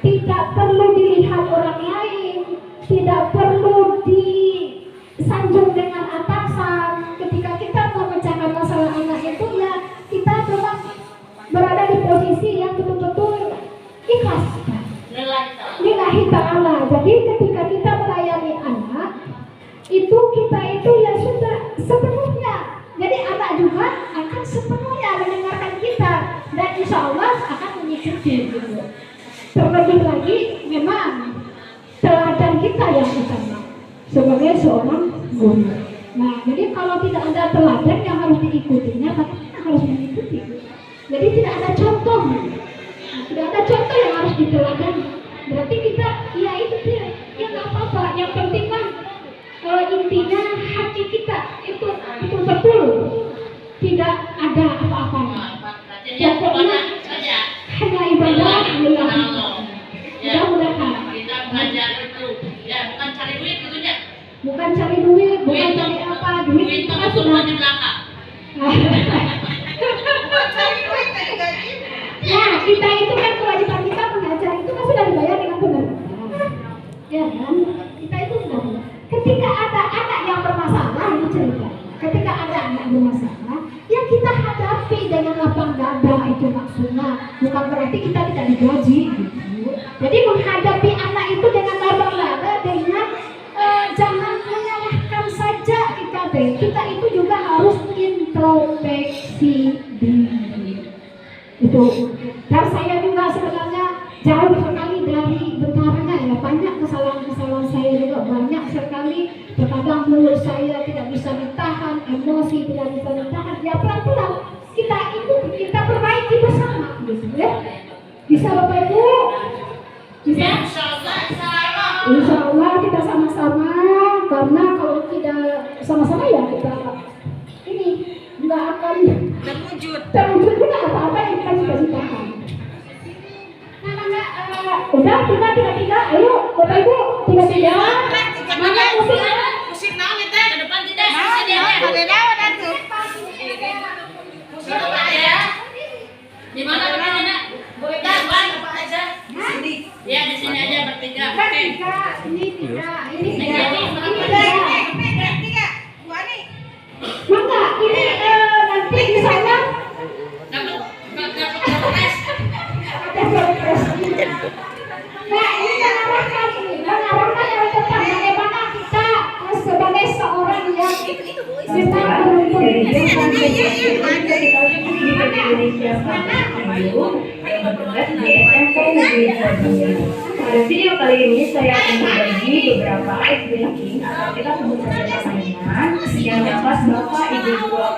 [SPEAKER 5] tidak perlu dilihat orang lain, tidak perlu disanjung dengan atasan. Ketika kita memecahkan masalah anak itu, ya kita memang berada di posisi yang betul-betul ikhlas. Lillahi ta'ala. Jadi ketika kita melayani anak, itu kita itu ya sudah sepenuhnya. Jadi anak juga akan sepenuhnya mendengarkan kita dan insya Allah akan mengikuti. Gitu. Terlebih lagi memang teladan kita yang utama sebagai seorang guru. Nah, jadi kalau tidak ada teladan yang harus diikutinya, maka kita harus mengikuti. Jadi tidak ada contoh, tidak ada contoh yang harus diteladani. Berarti kita, ya itu dia, ya nggak apa-apa. Yang penting kan intinya hati kita itu betul-betul tidak ada apa-apanya. Pokoknya hanya ibadah lillahi. Mudah-mudahan
[SPEAKER 1] Kita belajar itu, ya bukan cari duit gitu ya.
[SPEAKER 5] bukan cari duit, bukan cari apa, duit
[SPEAKER 1] Duit
[SPEAKER 5] itu
[SPEAKER 1] itu
[SPEAKER 5] kan
[SPEAKER 1] masuk
[SPEAKER 5] sudah.
[SPEAKER 1] di belakang.
[SPEAKER 5] Nah, kita itu kan kewajiban kita mengajar itu kan sudah dibayar dengan benar. Ya kan? Kita itu sudah. Ketika ada anak yang bermasalah, ini cerita. Ketika ada anak bermasalah, ya kita hadapi dengan lapang dada, itu maksudnya. Bukan berarti kita tidak digaji. Gitu. Jadi menghadapi anak itu dengan lapang dada, dengan jangan menyalahkan saja kita deh. Kita itu juga harus introspeksi diri. Itu. Dan saya juga sebenarnya jauh sekali dari benarnya ya, banyak kesalahan-kesalahan saya juga banyak sekali. Terkadang mulut saya tidak bisa ditahan, emosi tidak bisa ditahan. Ya pelan-pelan kita perbaiki bersama, gitu ya. Bisa Bapak Ibu? Bisa? Insya Allah kita sama-sama, karena kalau tidak sama-sama ya kita ini nggak akan terwujud juga apa-apa yang kita cita-citakan. Udah tiga, ayo Bapak Ibu tiga. Mana musik?
[SPEAKER 1] Ke depan tidak, sini aja. Di mana berdiri? Boleh depan aja. Ya di sini aja bertiga. Oke.
[SPEAKER 5] Ini tiga. Maka ini nanti di sana
[SPEAKER 1] Dapat res.
[SPEAKER 5] Nah, ini mengarahkan yang tentang bagaimana kita sebagai seorang yang memang
[SPEAKER 2] Pada video kali ini saya akan berbagi beberapa ice breaking atau kita sebut saja permainan yang dapat Bapak Ibu buat.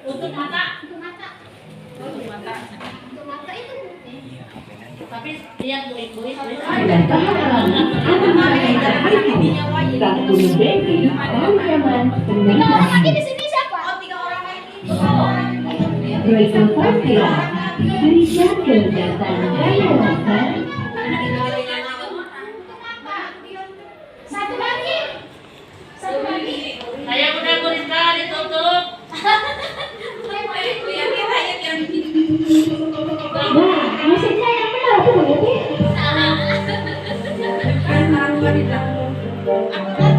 [SPEAKER 1] Untuk mata. Tapi lihat buit-buit.
[SPEAKER 5] lagi di sini siapa? Satu lagi.
[SPEAKER 1] Saya udah Gurita ditutup.
[SPEAKER 5] Nah, musiknya yang benar tuh berarti.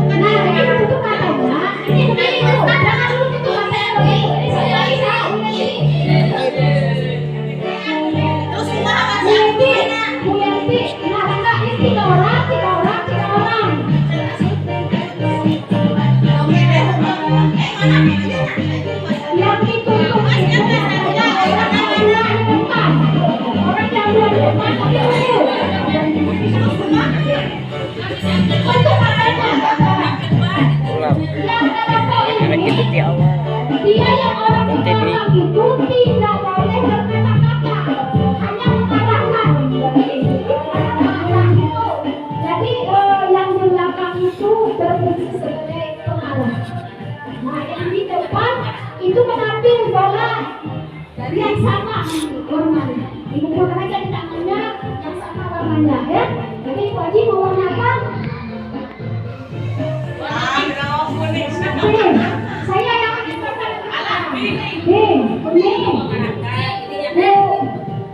[SPEAKER 5] Nah, ini tutup matanya. Ini dulu. Jangan dulu tutup matanya dulu. Ini saya bisa. Terus Bu Yanti, nah enggak
[SPEAKER 4] Ulang. Karena gitu di awal.
[SPEAKER 2] Dia yang orang
[SPEAKER 4] Nanti di
[SPEAKER 2] orang itu tidak boleh berkata-kata, hanya mengarahkan. Jadi yang di belakang itu berfungsi sebagai pengarah. Nah yang di depan itu mengambil bola yang sama warnanya. Ibu gunakan di tangannya yang sama warnanya ya. Jadi Ibu Haji mau warna apa? Pink. Saya yang pink, kuning.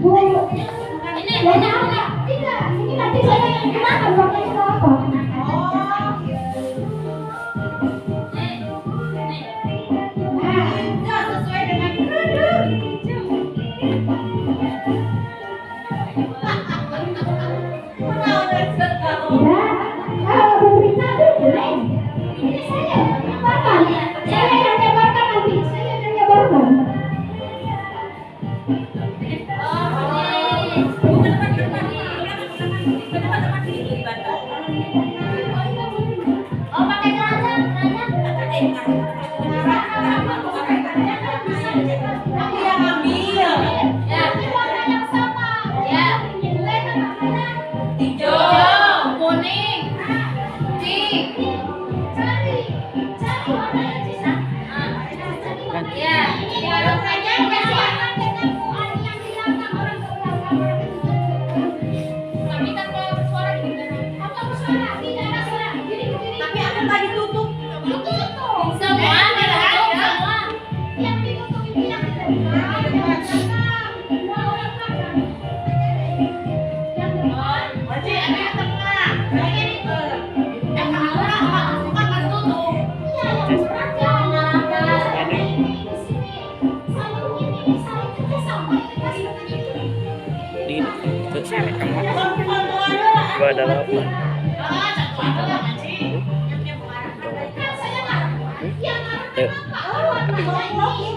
[SPEAKER 2] Bu, warna apa? Tidak, ini nanti saya yang gunakan warnanya apa? Pemerintah itu boleh. Ini saya nyebarkan. Saya yang nyebarkan nanti. Saya yang nyebarkan.
[SPEAKER 5] Oh, pakai keranjang,
[SPEAKER 6] Aku yang ambil.
[SPEAKER 5] ya, ini warna yang sama. Ya, mulai warnanya
[SPEAKER 3] Hijau, kuning, pink.
[SPEAKER 5] cari warna yang sisa.
[SPEAKER 3] Ya,
[SPEAKER 5] Kalau saja bersiapan dengan yang hilangkan orang ke belakang.
[SPEAKER 3] tapi kan kalau bersuara gimana?
[SPEAKER 5] Apa bersuara? Tidak ada suara. Diri ke diri.
[SPEAKER 6] Tapi aku tadi tutup.
[SPEAKER 5] Tutup.
[SPEAKER 3] Semua ditutup semua.
[SPEAKER 5] Yang ditutup itu yang di depan, yang di belakang. Dua orang belakang. Yang depan.
[SPEAKER 6] Haji, ada yang tengah.
[SPEAKER 5] Bagian itu.
[SPEAKER 6] Aku kan tutup.
[SPEAKER 5] Iya, yang belakang. Ini di sini. Saling ini, saling kerja sama. Kasih begitu.
[SPEAKER 4] di sana kamu.
[SPEAKER 6] Aku
[SPEAKER 4] Gua ada apa?
[SPEAKER 6] satu aja Haji.
[SPEAKER 5] Kan saya marah. Yang marah
[SPEAKER 4] Yuk.
[SPEAKER 5] kenapa? Oh, warnanya ini.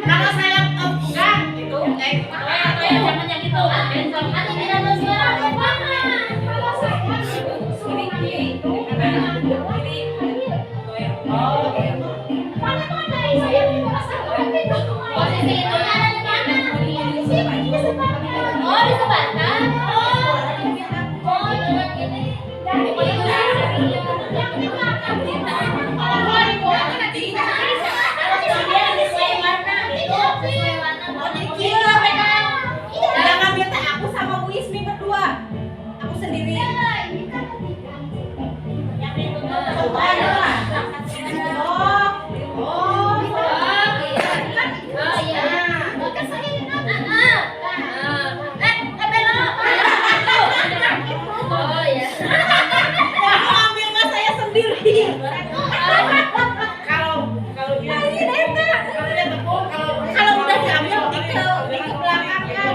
[SPEAKER 6] Kalau saya enggak itu
[SPEAKER 3] Jangan yang itu.
[SPEAKER 5] Nanti tidak ada suara apa-apa. Kalau saya suruh itu mana-mana saya merasakan itu.
[SPEAKER 3] Posisi itu ada di mana?
[SPEAKER 5] Di sini disebarkan.
[SPEAKER 3] Oh, disebarkan.
[SPEAKER 5] Oh, ini dari yang di belakang kita. Kalau keluar di bawah nanti kita
[SPEAKER 3] Kalau dia sesuai warna, itu sesuai warna.
[SPEAKER 6] Gila, pegang.
[SPEAKER 5] Iya.
[SPEAKER 6] Jangan minta aku sama Bu Ismi berdua. Aku sendiri.
[SPEAKER 5] Ini kan ketiga.
[SPEAKER 3] Yang itu tuh.
[SPEAKER 6] Satu aja lah. Oh, oh,
[SPEAKER 3] Oh iya.
[SPEAKER 5] Bukan saya yang ngambil.
[SPEAKER 3] Belok. Oh ya.
[SPEAKER 6] aku ambil mas saya sendiri. Kalau dia kalau udah diambil itu belakang kan.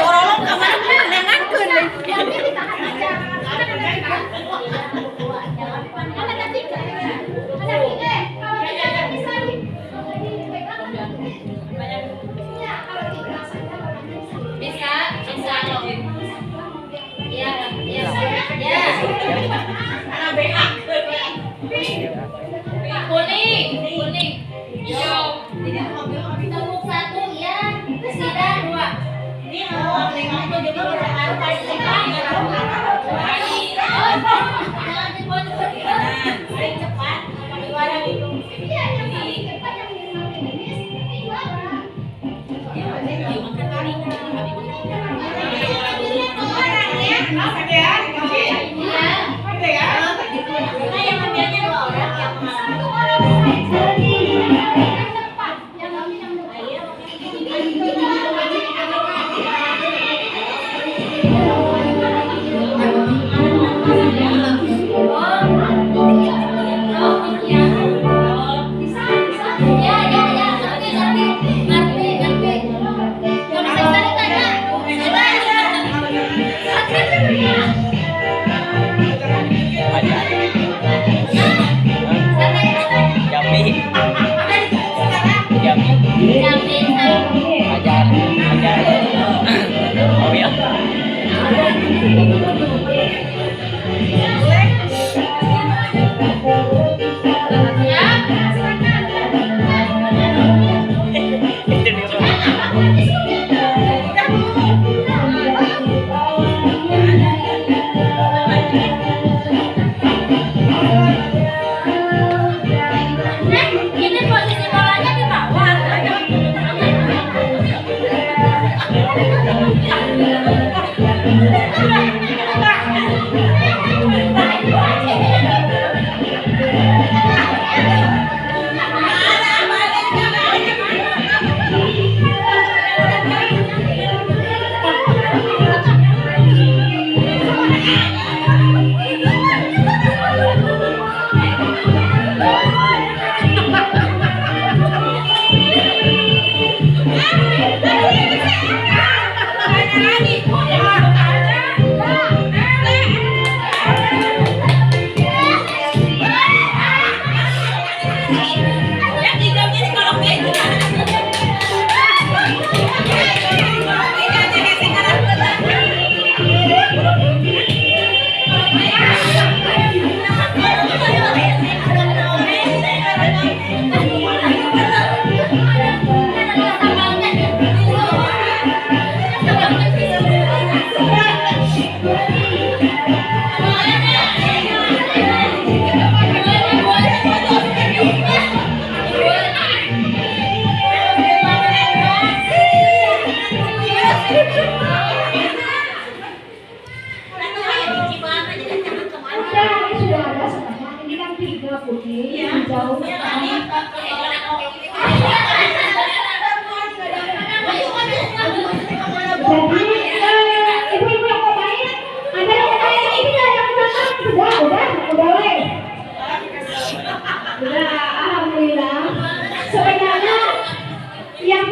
[SPEAKER 6] Orang kamar nengankeun.
[SPEAKER 5] Yang ini ditahan aja. Kan ada tiga. Kan ada tiga. Ada tiga. Kalau tiga bisa dipegang. Iya, kalau tiga saja
[SPEAKER 3] Bisa, bisa loh. Iya, iya.
[SPEAKER 5] Ya.
[SPEAKER 6] Ana BH.
[SPEAKER 3] Kuning, kuning. Hijau.
[SPEAKER 5] Tepuk satu ya.
[SPEAKER 3] Tidak dua.
[SPEAKER 6] Ini mau nengok tuh jadi orang pas
[SPEAKER 3] Jangan dibuat-buat.
[SPEAKER 6] cepat. Kami warang itu.
[SPEAKER 5] Iya, yang paling cepat yang lima menit ini juara.
[SPEAKER 3] Iya. Nah, yang ambilnya dua orang yang
[SPEAKER 5] Satu orang jadi yang depan, yang ambil yang depan.
[SPEAKER 3] Ya, ya, ya. Ngerti, ngerti. Ngerti,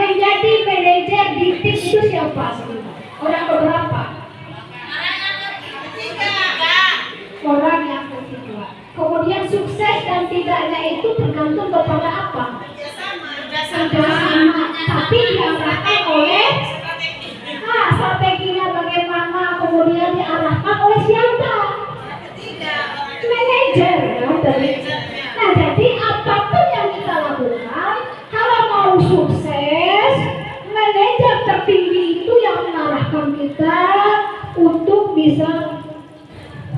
[SPEAKER 5] yang jadi manajer di tim itu siapa? Orang berapa? Orang yang ketiga. Kemudian sukses dan tidaknya itu tergantung kepada apa? Kerjasama. Tapi diarahkan oleh strateginya bagaimana, kemudian diarahkan oleh siapa? Manajer. Nah, jadi apapun yang kita lakukan, kalau mau sukses, manajer tertinggi itu yang mengarahkan kita untuk bisa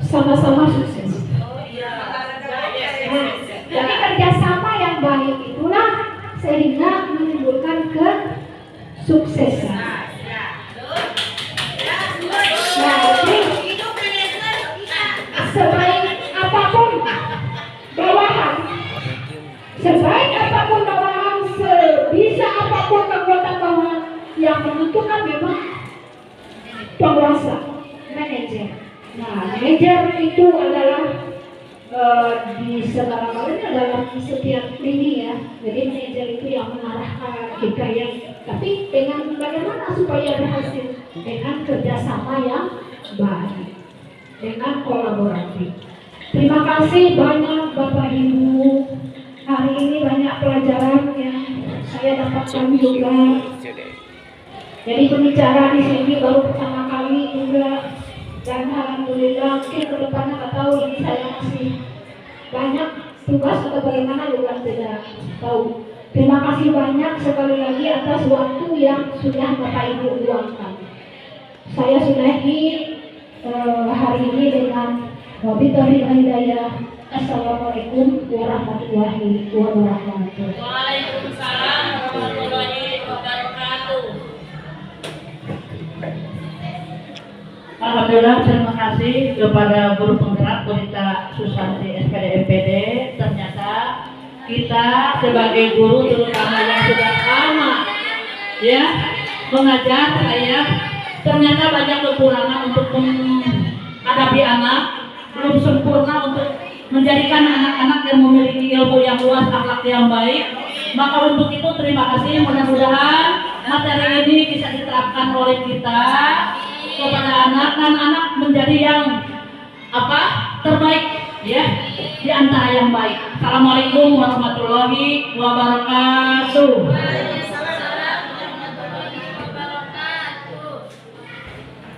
[SPEAKER 5] sama-sama sukses. Nah, jadi kerjasama yang baik itulah sehingga menimbulkan kesuksesan. Nah, jadi sebaik apapun bawahan, sebisa apapun kekuatan bawahan, yang menentukan memang penguasa, manajer. Nah, manajer itu adalah di segala galanya dalam setiap lini ya. Jadi manajer itu yang mengarahkan kita yang, tapi dengan bagaimana supaya berhasil? Dengan kerjasama yang baik, dengan kolaborasi. Terima kasih banyak Bapak Ibu. Hari ini banyak pelajaran yang saya dapatkan juga. Jadi berbicara di sini baru pertama kali juga, dan alhamdulillah mungkin kedepannya nggak tahu ini saya masih banyak tugas atau bagaimana juga tidak tahu. Terima kasih banyak sekali lagi atas waktu yang sudah Bapak Ibu luangkan. Saya sudahi hari ini dengan wabillahi hidayah. Assalamualaikum warahmatullahi wabarakatuh.
[SPEAKER 1] Waalaikumsalam warahmatullahi wabarakatuh. Alhamdulillah, terima kasih kepada guru penggerak Bonita Susanti SPD MPD. Ternyata kita sebagai guru, terutama yang sudah lama ya mengajar, saya ternyata banyak kekurangan untuk menghadapi anak, belum sempurna untuk menjadikan anak-anak yang memiliki ilmu yang luas, akhlak yang baik. Maka untuk itu terima kasih, mudah-mudahan materi ini bisa diterapkan oleh kita kepada anak-anak menjadi yang terbaik ya, di antara yang baik. Assalamualaikum warahmatullahi wabarakatuh.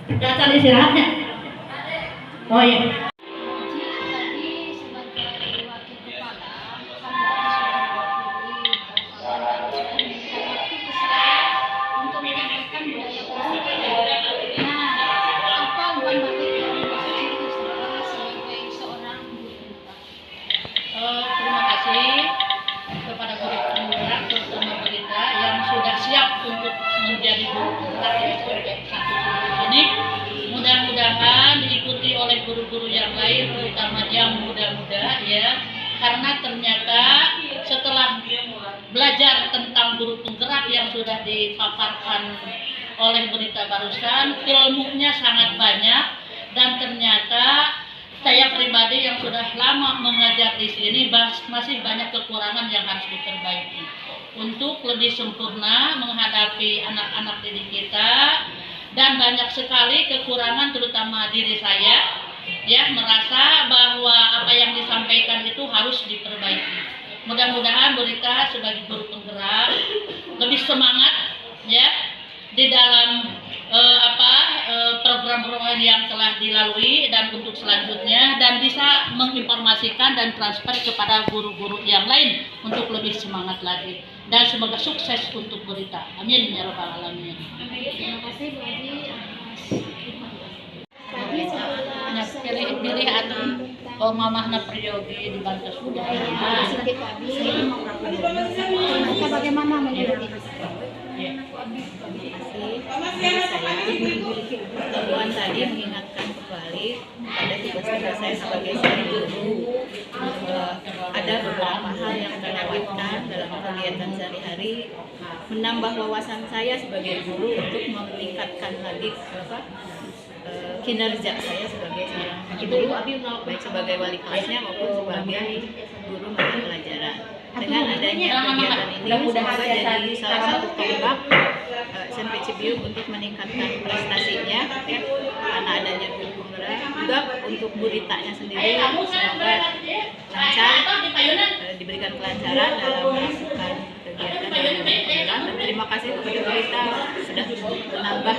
[SPEAKER 1] Kita cari istirahatnya. Oh iya. Terima kasih kepada guru penggerak, terutama Bonita yang sudah siap untuk menjadi guru penggerak di SPDB 1 ini. Mudah-mudahan diikuti oleh guru-guru yang lain, terutama yang muda-muda ya. Karena ternyata setelah belajar tentang guru penggerak yang sudah dipaparkan oleh Bonita barusan, ilmunya sangat banyak, dan ternyata saya pribadi yang sudah lama mengajar di sini masih banyak kekurangan yang harus diperbaiki untuk lebih sempurna menghadapi anak-anak didik kita. Dan banyak sekali kekurangan, terutama diri saya ya, merasa bahwa apa yang disampaikan itu harus diperbaiki. Mudah-mudahan Bonita sebagai guru penggerak lebih semangat ya di dalam program-program yang telah dilalui dan untuk selanjutnya, dan bisa menginformasikan dan transfer kepada guru-guru yang lain untuk lebih semangat lagi, dan semoga sukses untuk Bonita. Amin ya rabbal alamin.
[SPEAKER 5] Terima kasih Bu Haji atas
[SPEAKER 1] Pilih atau mamahna Priyogi dibantu sudah.
[SPEAKER 5] Maka bagaimana menurut Ibu?
[SPEAKER 3] Tuan tadi mengingatkan kembali pada tugas saya sebagai seorang guru, ada beberapa hal yang terlewatkan dalam kegiatan sehari-hari, menambah wawasan saya sebagai guru untuk meningkatkan lagi kinerja saya sebagai seorang guru, baik sebagai wali kelasnya maupun sebagai guru mata pelajaran. Dengan adanya kegiatan ini semoga jadi salah satu tonggak SMP Cibiuk untuk meningkatkan prestasinya, ya, karena adanya guru penggerak, juga untuk guritanya sendiri semoga lancar, diberikan kelancaran dalam melakukan kegiatan guru penggerak. Dan terima kasih kepada gurita sudah menambah